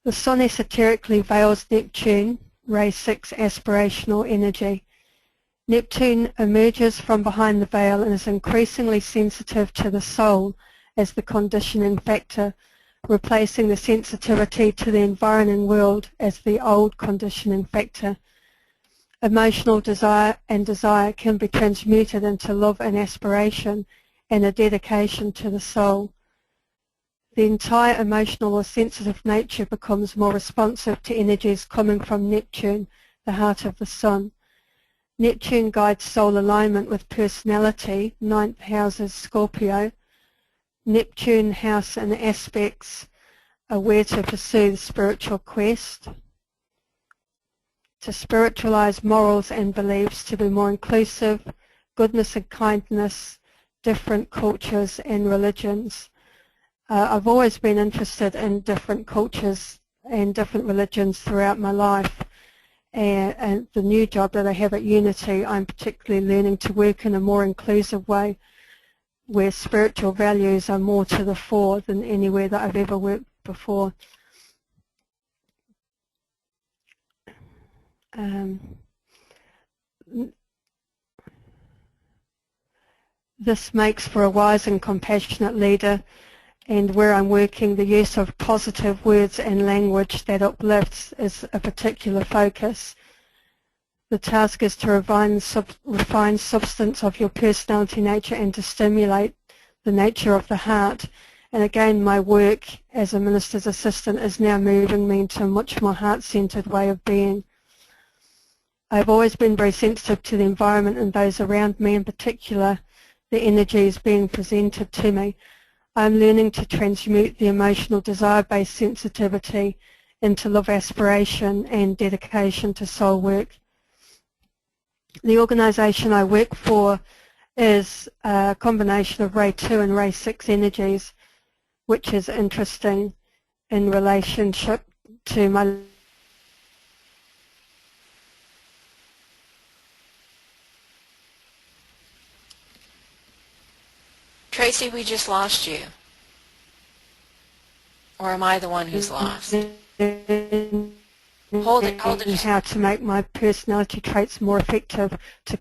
The Sun esoterically veils Neptune, Ray 6 aspirational energy. Neptune emerges from behind the veil and is increasingly sensitive to the soul as the conditioning factor, replacing the sensitivity to the environing world as the old conditioning factor. Emotional desire can be transmuted into love and aspiration and a dedication to the soul. The entire emotional or sensitive nature becomes more responsive to energies coming from Neptune, the heart of the Sun. Neptune guides soul alignment with personality, 9th house is Scorpio. Neptune house and aspects are where to pursue the spiritual quest, to spiritualize morals and beliefs, to be more inclusive, goodness and kindness, different cultures and religions. I've always been interested in different cultures and different religions throughout my life, and the new job that I have at Unity, I'm particularly learning to work in a more inclusive way where spiritual values are more to the fore than anywhere that I've ever worked before. This makes for a wise and compassionate leader, and where I'm working, the use of positive words and language that uplifts is a particular focus. The task is to refine substance of your personality nature and to stimulate the nature of the heart. And again, my work as a minister's assistant is now moving me into a much more heart-centered way of being. I've always been very sensitive to the environment and those around me, in particular the energies being presented to me. I'm learning to transmute the emotional desire-based sensitivity into love aspiration and dedication to soul work. The organisation I work for is a combination of Ray 2 and Ray 6 energies, which is interesting in relationship to my Tracy, we just lost you. Or am I the one who's lost? Hold it. How to make my personality traits more effective to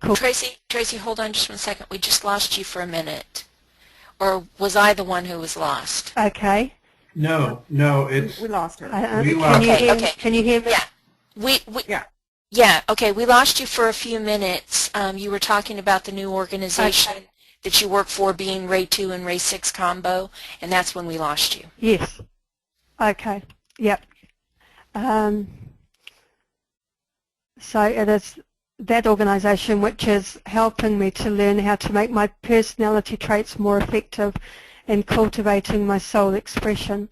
Tracy, hold on just 1 second. We just lost you for a minute. Or was I the one who was lost? Okay. No, it's... We lost her. We lost her. Okay. Can you hear me? Yeah. Yeah. Yeah, okay, we lost you for a few minutes. You were talking about the new organization that you work for being Ray 2 and Ray 6 combo, and that's when we lost you. Yes. Okay. Yep. So it is that organisation which is helping me to learn how to make my personality traits more effective in cultivating my soul expression.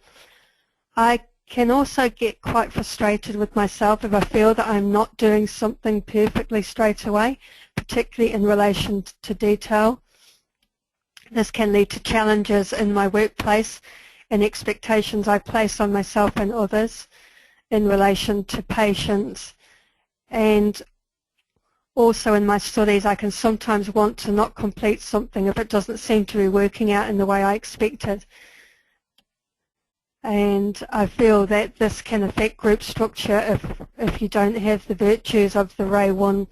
I can also get quite frustrated with myself if I feel that I'm not doing something perfectly straight away, particularly in relation to detail. This can lead to challenges in my workplace and expectations I place on myself and others in relation to patients. And also in my studies, I can sometimes want to not complete something if it doesn't seem to be working out in the way I expected. And I feel that this can affect group structure if you don't have the virtues of the Ray 1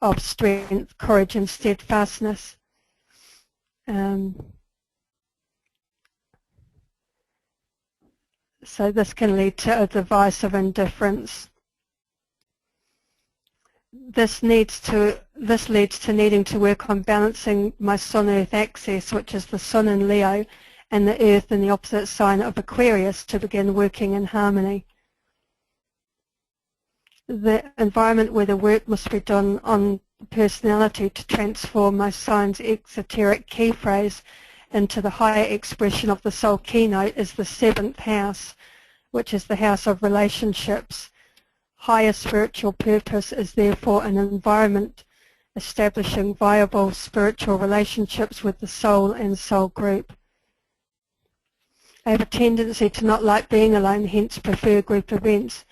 of strength, courage and steadfastness. So this can lead to a device of indifference. This leads to needing to work on balancing my Sun-Earth axis, which is the Sun in Leo, and the Earth in the opposite sign of Aquarius, to begin working in harmony. The environment where the work must be done on personality to transform my sign's exoteric key phrase into the higher expression of the soul keynote is the 7th house, which is the house of relationships. Higher spiritual purpose is therefore an environment establishing viable spiritual relationships with the soul and soul group. I have a tendency to not like being alone, hence prefer group events.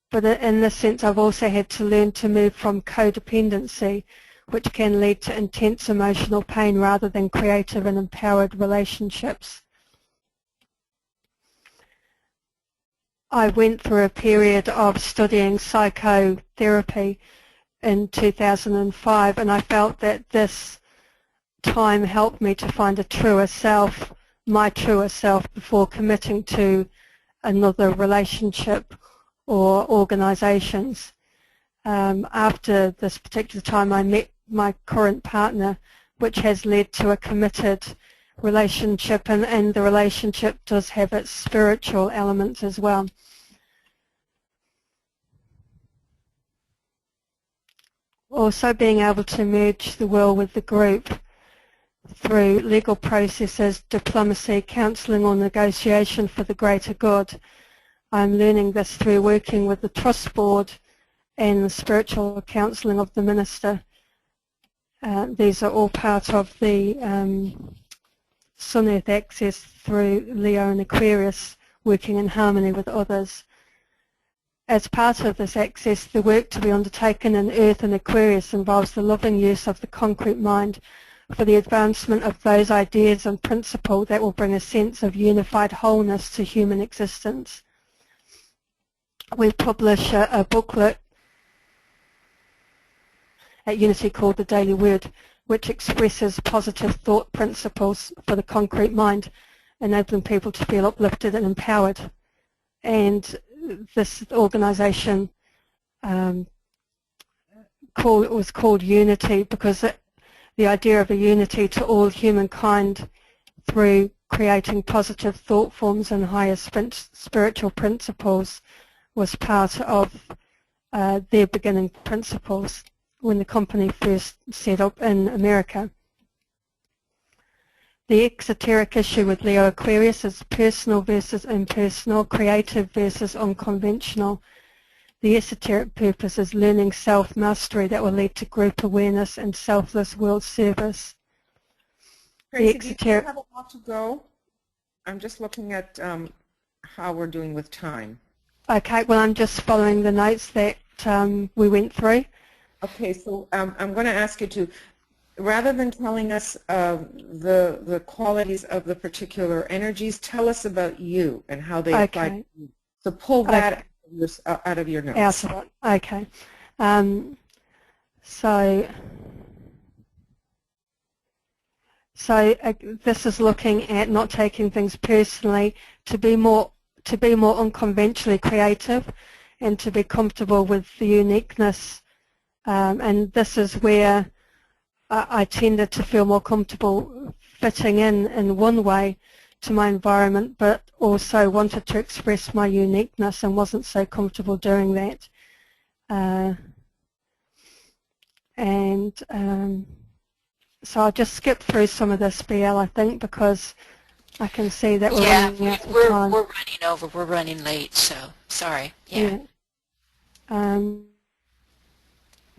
But in this sense, I've also had to learn to move from codependency, which can lead to intense emotional pain rather than creative and empowered relationships. I went through a period of studying psychotherapy in 2005, and I felt that this time helped me to find a truer self, my truer self, before committing to another relationship or organisations. After this particular time, I met my current partner, which has led to a committed relationship, and the relationship does have its spiritual elements as well. Also being able to merge the will with the group through legal processes, diplomacy, counselling or negotiation for the greater good. I'm learning this through working with the trust board and the spiritual counselling of the minister. These are all part of the Sun-Earth axis through Leo and Aquarius, working in harmony with others. As part of this axis, the work to be undertaken in Earth and Aquarius involves the loving use of the concrete mind for the advancement of those ideas and principles that will bring a sense of unified wholeness to human existence. We publish a booklet at Unity called The Daily Word, which expresses positive thought principles for the concrete mind, enabling people to feel uplifted and empowered. And this organisation was called unity because the idea of a unity to all humankind through creating positive thought forms and higher spiritual principles was part of their beginning principles when the company first set up in America. The exoteric issue with Leo Aquarius is personal versus impersonal, creative versus unconventional. The esoteric purpose is learning self-mastery that will lead to group awareness and selfless world service. Tracy, do you have a lot to go? I'm just looking at how we're doing with time. Okay, well, I'm just following the notes that we went through. Okay, so I'm going to ask you to, rather than telling us the qualities of the particular energies, tell us about you and how they apply to you. So pull that out of your notes. Okay. So this is looking at not taking things personally, to be more unconventionally creative, and to be comfortable with the uniqueness. And this is where I tended to feel more comfortable fitting in one way to my environment, but also wanted to express my uniqueness and wasn't so comfortable doing that. So I'll just skip through some of this, BL, I think, because I can see that we're running out of time. We're running over. We're running late, so sorry. Yeah.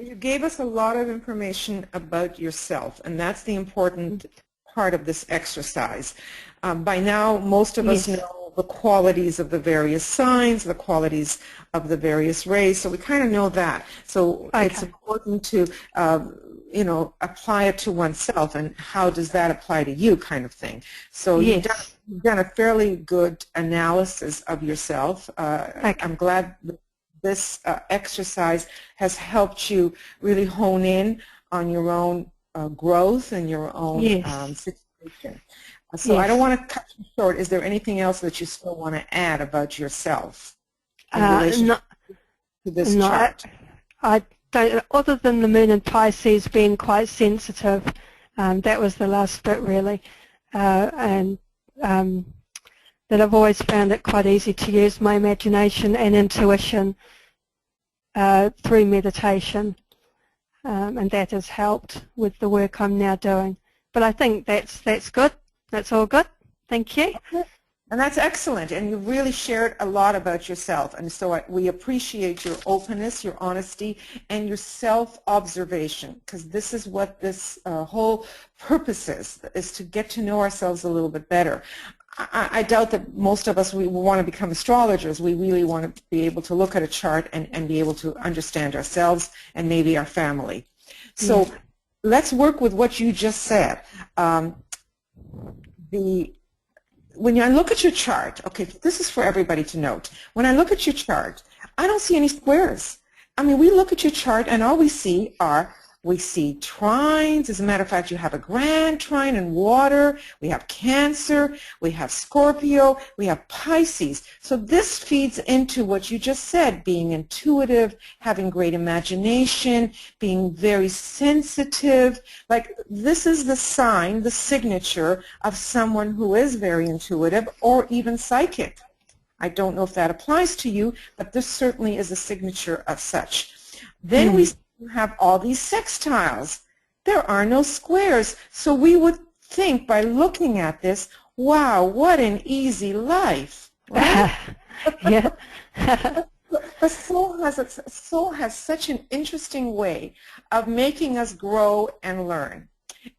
You gave us a lot of information about yourself, and that's the important part of this exercise. By now, most of us know the qualities of the various signs, the qualities of the various rays, so we kind of know that. So it's important to, apply it to oneself, and how does that apply to you, kind of thing. So you've done a fairly good analysis of yourself. I'm glad that this exercise has helped you really hone in on your own growth and your own situation. So I don't want to cut you short. Is there anything else that you still want to add about yourself in relation to this chart? I don't, other than the moon in Pisces being quite sensitive, that was the last bit really, and that I've always found it quite easy to use my imagination and intuition through meditation, and that has helped with the work I'm now doing. But I think that's good. That's all good. Thank you. And that's excellent, and you really shared a lot about yourself, and so we appreciate your openness, your honesty, and your self-observation, because this is what this whole purpose is to get to know ourselves a little bit better. I doubt that most of us, we want to become astrologers. We really want to be able to look at a chart and be able to understand ourselves and maybe our family. So let's work with what you just said. When I look at your chart, okay, this is for everybody to note. When I look at your chart, I don't see any squares. I mean, we look at your chart and all we see trines. As a matter of fact, you have a grand trine in water. We have Cancer. We have Scorpio. We have Pisces. So this feeds into what you just said, being intuitive, having great imagination, being very sensitive. Like, this is the sign, the signature of someone who is very intuitive or even psychic. I don't know if that applies to you, but this certainly is a signature of such. Then we have all these sextiles. There are no squares. So we would think by looking at this, wow, what an easy life. Right? The soul has such an interesting way of making us grow and learn.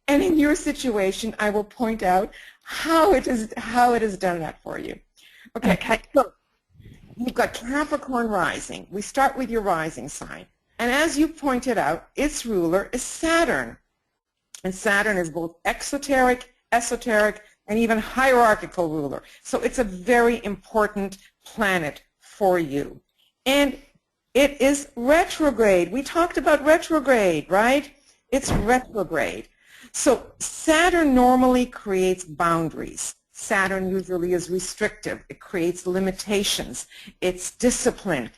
And in your situation, I will point out how it has done that for you. Okay. So you've got Capricorn rising. We start with your rising sign. And as you pointed out, its ruler is Saturn. And Saturn is both exoteric, esoteric, and even hierarchical ruler. So it's a very important planet for you. And it is retrograde. We talked about retrograde, right? It's retrograde. So Saturn normally creates boundaries. Saturn usually is restrictive. It creates limitations. It's discipline.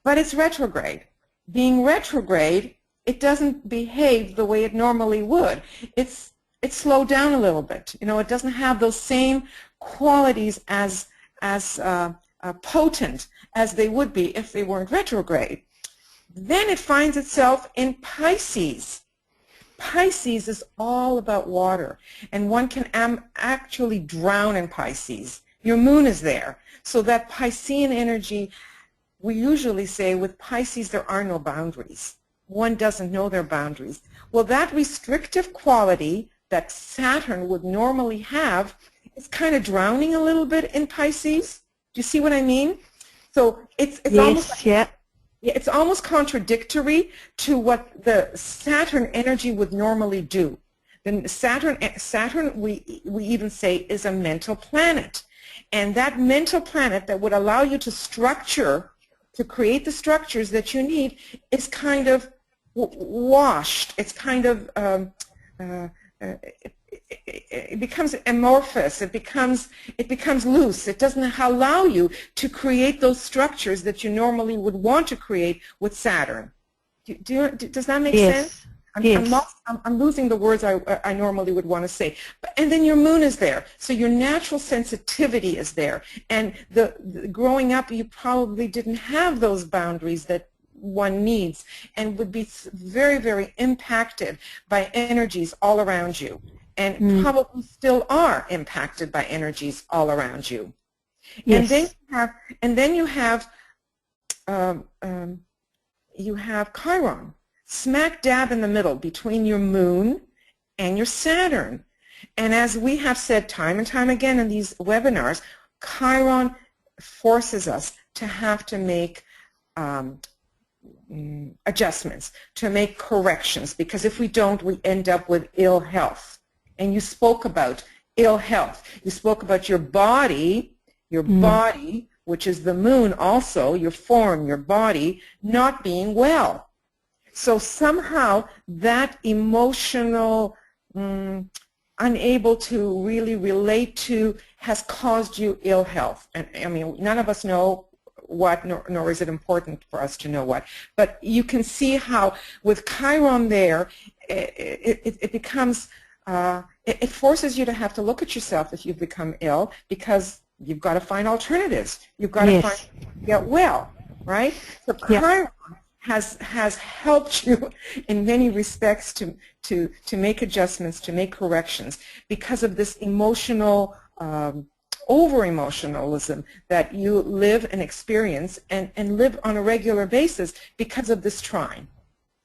But it's retrograde. Being retrograde, it doesn't behave the way it normally would. It's slowed down a little bit. You know, it doesn't have those same qualities as potent as they would be if they weren't retrograde. Then it finds itself in Pisces. Pisces is all about water, and one can actually drown in Pisces. Your moon is there. So that Piscean energy, we usually say with Pisces there are no boundaries. One doesn't know their boundaries. Well, that restrictive quality that Saturn would normally have is kind of drowning a little bit in Pisces. Do you see what I mean? So it's Yes, almost like, yeah. it's almost contradictory to what the Saturn energy would normally do. Then Saturn we even say is a mental planet. And that mental planet that would allow you to structure, to create the structures that you need, is kind of washed. It's kind of, it becomes amorphous. It becomes loose. It doesn't allow you to create those structures that you normally would want to create with Saturn. Does that make sense? I'm losing the words I normally would want to say. And then your moon is there, so your natural sensitivity is there. And growing up, you probably didn't have those boundaries that one needs, and would be very, very impacted by energies all around you, and probably still are impacted by energies all around you. Yes. And then you have Chiron, smack dab in the middle between your moon and your Saturn. And as we have said time and time again in these webinars, Chiron forces us to have to make adjustments, to make corrections, because if we don't, we end up with ill health. And you spoke about ill health. You spoke about your body, which is the moon also, your form, your body, not being well. So somehow that emotional, unable to really relate to, has caused you ill health. And I mean, none of us know what, nor is it important for us to know what. But you can see how with Chiron there, it becomes, it forces you to have to look at yourself if you've become ill, because you've got to find alternatives. You've got to get well, right? So Chiron has helped you in many respects to make adjustments, to make corrections, because of this emotional over-emotionalism that you live and experience and live on a regular basis because of this trine.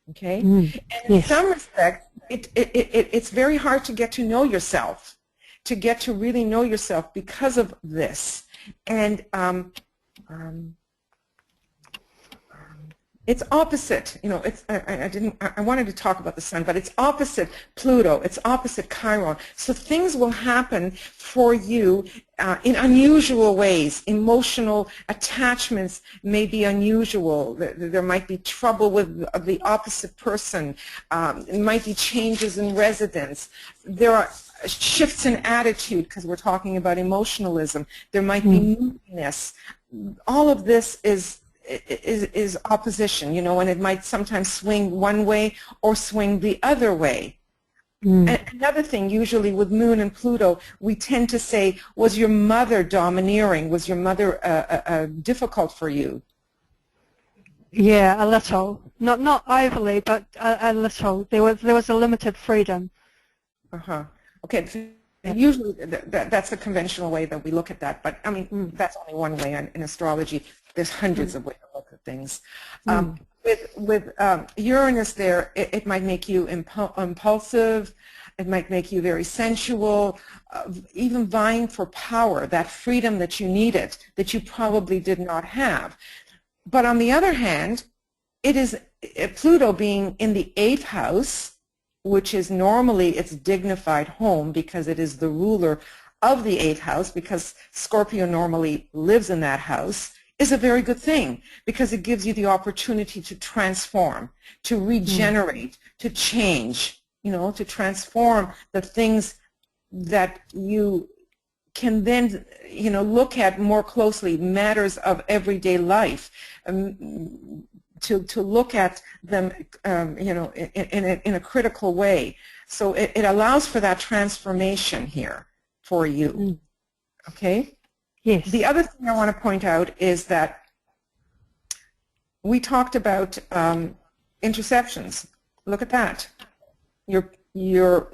Okay? And in some respects, it's very hard to get to know yourself, to get to really know yourself because of this. And it's opposite, you know, it's, I wanted to talk about the sun, but it's opposite Pluto, it's opposite Chiron. So things will happen for you in unusual ways. Emotional attachments may be unusual. There might be trouble with the opposite person. It might be changes in residence. There are shifts in attitude, because we're talking about emotionalism. There might be moodiness. All of this is opposition, you know, and it might sometimes swing one way or swing the other way. And another thing, usually with Moon and Pluto, we tend to say, was your mother domineering? Was your mother difficult for you? Yeah, a little. Not overly, but a little. There was a limited freedom. Okay. Usually that's the conventional way that we look at that, but I mean, that's only one way in astrology. There's hundreds of ways to look at things. With Uranus there, it might make you impulsive, it might make you very sensual, even vying for power, that freedom that you needed, that you probably did not have. But on the other hand, it is Pluto being in the 8th house, which is normally its dignified home, because it is the ruler of the 8th house, because Scorpio normally lives in that house, is a very good thing, because it gives you the opportunity to transform, to regenerate, to change, you know, to transform the things that you can then, you know, look at more closely, matters of everyday life, to look at them, you know, in a critical way. So it allows for that transformation here for you. Okay? Yes. The other thing I want to point out is that we talked about interceptions. Look at that. Your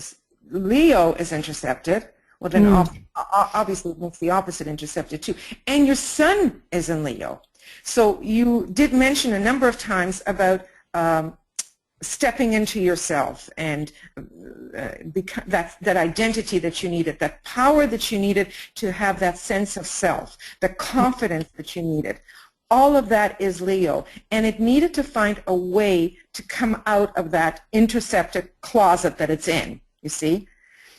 Leo is intercepted. Well, then obviously it makes the opposite intercepted too. And your Sun is in Leo. So you did mention a number of times about stepping into yourself and that identity that you needed, that power that you needed to have that sense of self, the confidence that you needed. All of that is Leo, and it needed to find a way to come out of that intercepted closet that it's in, you see.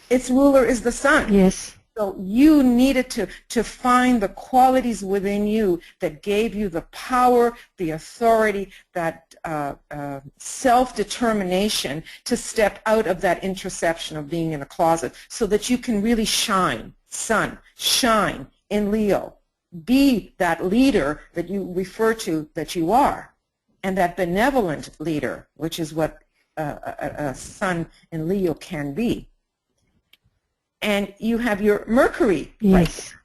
Its ruler is the Sun. Yes. So you needed to find the qualities within you that gave you the power, the authority, that self-determination to step out of that interception of being in a closet so that you can really shine, Sun, shine in Leo. Be that leader that you refer to that you are, and that benevolent leader, which is what a Sun in Leo can be. And you have your Mercury right there.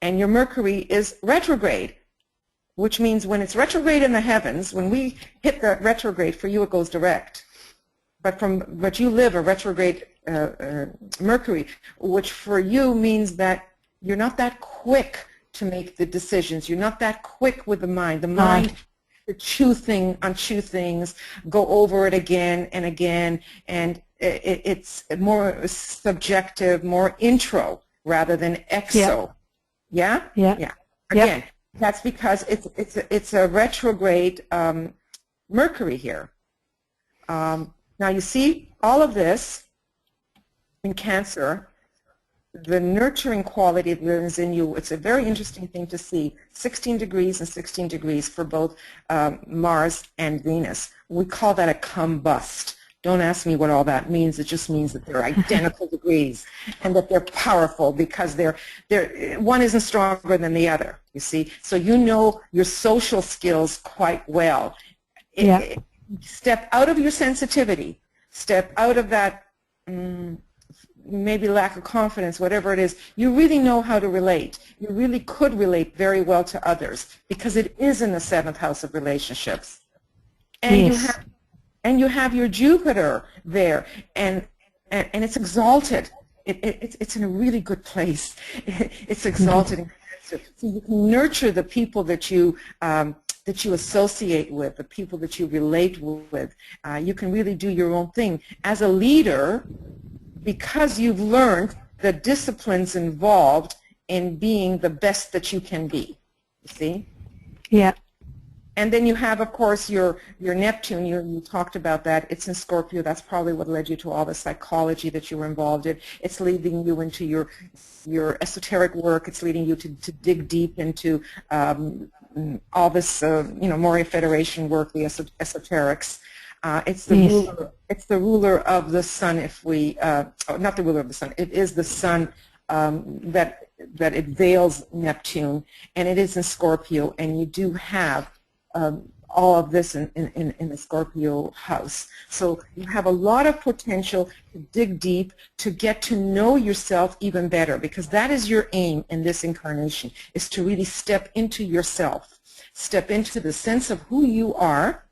And your Mercury is retrograde, which means when it's retrograde in the heavens, when we hit the retrograde, for you it goes direct. But you live a retrograde Mercury, which for you means that you're not that quick to make the decisions. You're not that quick with the mind. The mind to chew things, go over it again and again, and it's more subjective, more intro rather than exo. Yeah? Yeah. Again, that's because it's a retrograde Mercury here. Now you see all of this in Cancer, the nurturing quality that is in you. It's a very interesting thing to see. 16 degrees and 16 degrees for both Mars and Venus. We call that a combust. Don't ask me what all that means. It just means that they're identical degrees and that they're powerful because one isn't stronger than the other, you see. So you know your social skills quite well. Step out of your sensitivity. Step out of that maybe lack of confidence, whatever it is. You really know how to relate. You really could relate very well to others because it is in the 7th house of relationships. And you have your Jupiter there, and it's exalted. It's in a really good place. It's exalted in Cancer. So you can nurture the people that you associate with, the people that you relate with. You can really do your own thing. As a leader, because you've learned the disciplines involved in being the best that you can be, you see? Yeah. And then you have, of course, your Neptune. You talked about that. It's in Scorpio. That's probably what led you to all the psychology that you were involved in. It's leading you into your esoteric work. It's leading you to dig deep into all this, Moria Federation work, the esoterics. It's the ruler of the Sun. If we, not the ruler of the Sun. It is the Sun that it veils Neptune, and it is in Scorpio. And you do have all of this in the Scorpio house. So you have a lot of potential to dig deep, to get to know yourself even better, because that is your aim in this incarnation, is to really step into yourself, step into the sense of who you are,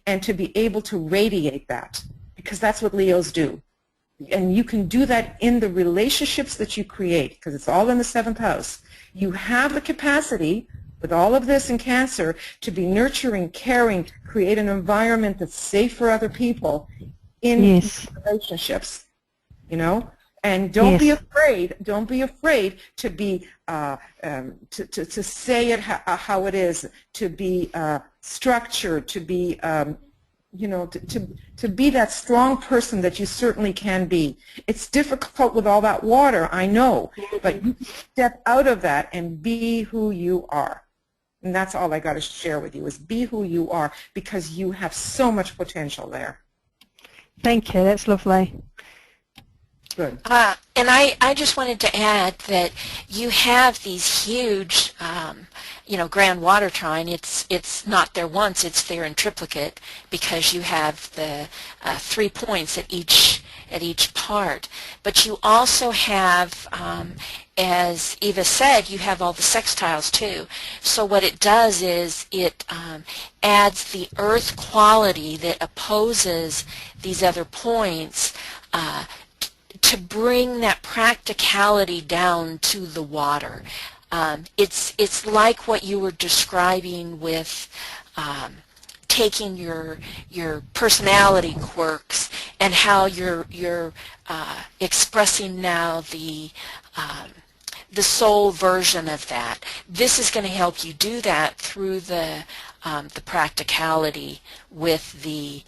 and to be able to radiate that, because that's what Leos do. And you can do that in the relationships that you create, because it's all in the 7th house. You have the capacity, with all of this in Cancer, to be nurturing, caring, create an environment that's safe for other people in relationships, And don't be afraid. Don't be afraid to be to say it how it is, to be structured, to be to be that strong person that you certainly can be. It's difficult with all that water, I know, but you can step out of that and be who you are. And that's all I got to share with you, is be who you are, because you have so much potential there. Thank you. That's lovely. Good. And I just wanted to add that you have these huge, grand water trine, it's not there once, it's there in triplicate, because you have the 3 points at each part. But you also have, as Eva said, you have all the sextiles too. So what it does is it adds the earth quality that opposes these other points to bring that practicality down to the water. It's like what you were describing with taking your personality quirks and how you're expressing now the soul version of that. This is going to help you do that through the practicality with the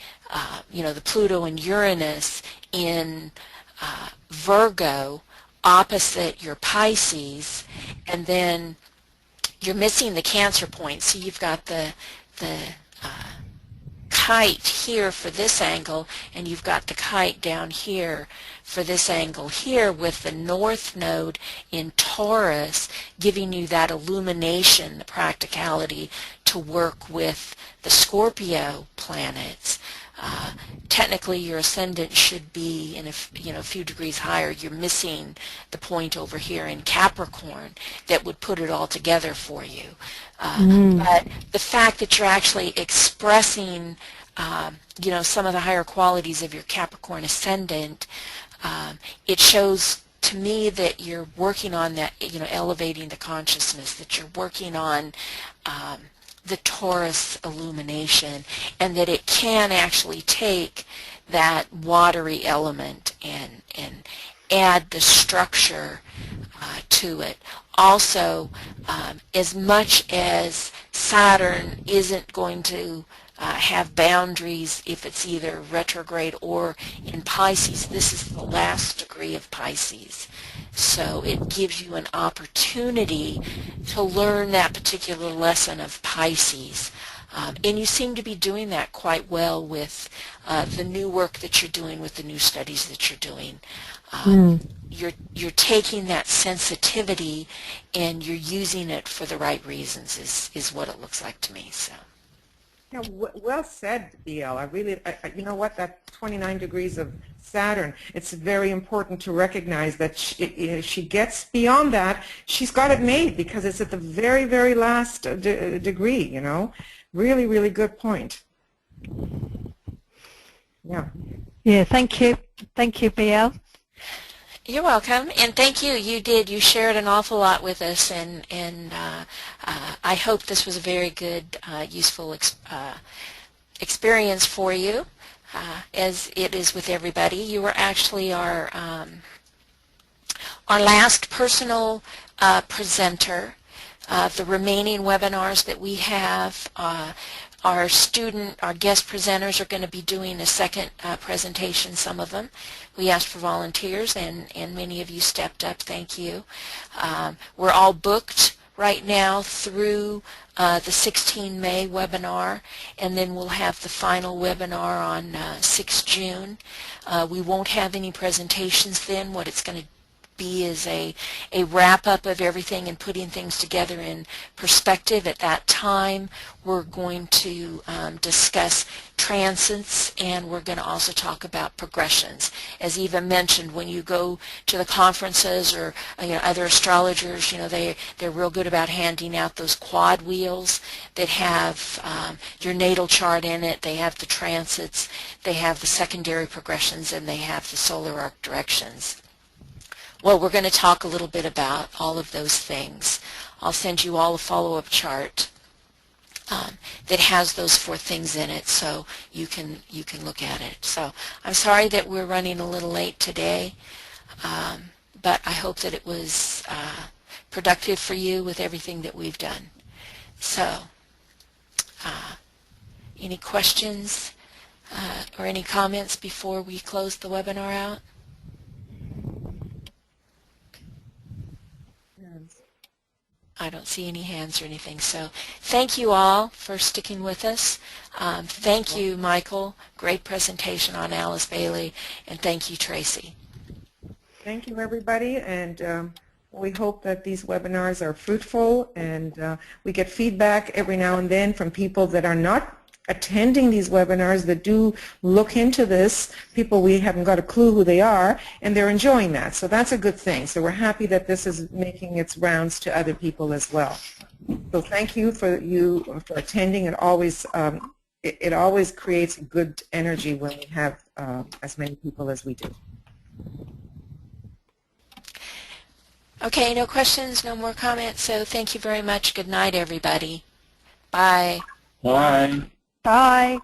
the Pluto and Uranus in Virgo opposite your Pisces, and then you're missing the Cancer point. So you've got the kite here for this angle, and you've got the kite down here for this angle here, with the North Node in Taurus giving you that illumination, the practicality to work with the Scorpio planets. Technically, your ascendant should be in a few degrees higher. You're missing the point over here in Capricorn that would put it all together for you. But the fact that you're actually expressing, some of the higher qualities of your Capricorn ascendant, it shows to me that you're working on that, elevating the consciousness, that you're working on the Taurus illumination, and that it can actually take that watery element and add the structure to it. Also, as much as Saturn isn't going to have boundaries if it's either retrograde or in Pisces, this is the last degree of Pisces. So it gives you an opportunity to learn that particular lesson of Pisces. And you seem to be doing that quite well with the new work that you're doing, with the new studies that you're doing. You're taking that sensitivity and you're using it for the right reasons, is what it looks like to me. So. Yeah, well said, BL. You know what, that 29 degrees of Saturn, it's very important to recognize that she gets beyond that. She's got it made because it's at the very, very last degree, Really, really good point. Yeah. Yeah, thank you. Thank you, BL. You're welcome, and thank you. You shared an awful lot with us, and I hope this was a very good, useful experience for you, as it is with everybody. You were actually our last personal presenter. The remaining webinars that we have, our guest presenters are going to be doing a second presentation, some of them. We asked for volunteers, and many of you stepped up. Thank you. We're all booked right now through the 16 May webinar, and then we'll have the final webinar on 6 June. We won't have any presentations then. What it's going to be is a wrap-up of everything and putting things together in perspective. At that time, we're going to discuss transits, and we're going to also talk about progressions. As Eva mentioned, when you go to the conferences or other astrologers, they're real good about handing out those quad wheels that have your natal chart in it. They have the transits, they have the secondary progressions, and they have the solar arc directions. Well, we're going to talk a little bit about all of those things. I'll send you all a follow-up chart that has those 4 things in it, so you can look at it. So I'm sorry that we're running a little late today, but I hope that it was productive for you with everything that we've done. So any questions or any comments before we close the webinar out? I don't see any hands or anything. So thank you all for sticking with us. Thank you, Michael. Great presentation on Alice Bailey. And thank you, Tracy. Thank you, everybody. And We hope that these webinars are fruitful, and we get feedback every now and then from people that are not attending these webinars that do look into this, people we haven't got a clue who they are, and they're enjoying that. So that's a good thing. So we're happy that this is making its rounds to other people as well. So thank you for attending. It always creates good energy when we have as many people as we do. Okay, no questions, no more comments, so thank you very much. Good night, everybody. Bye. Bye. Bye.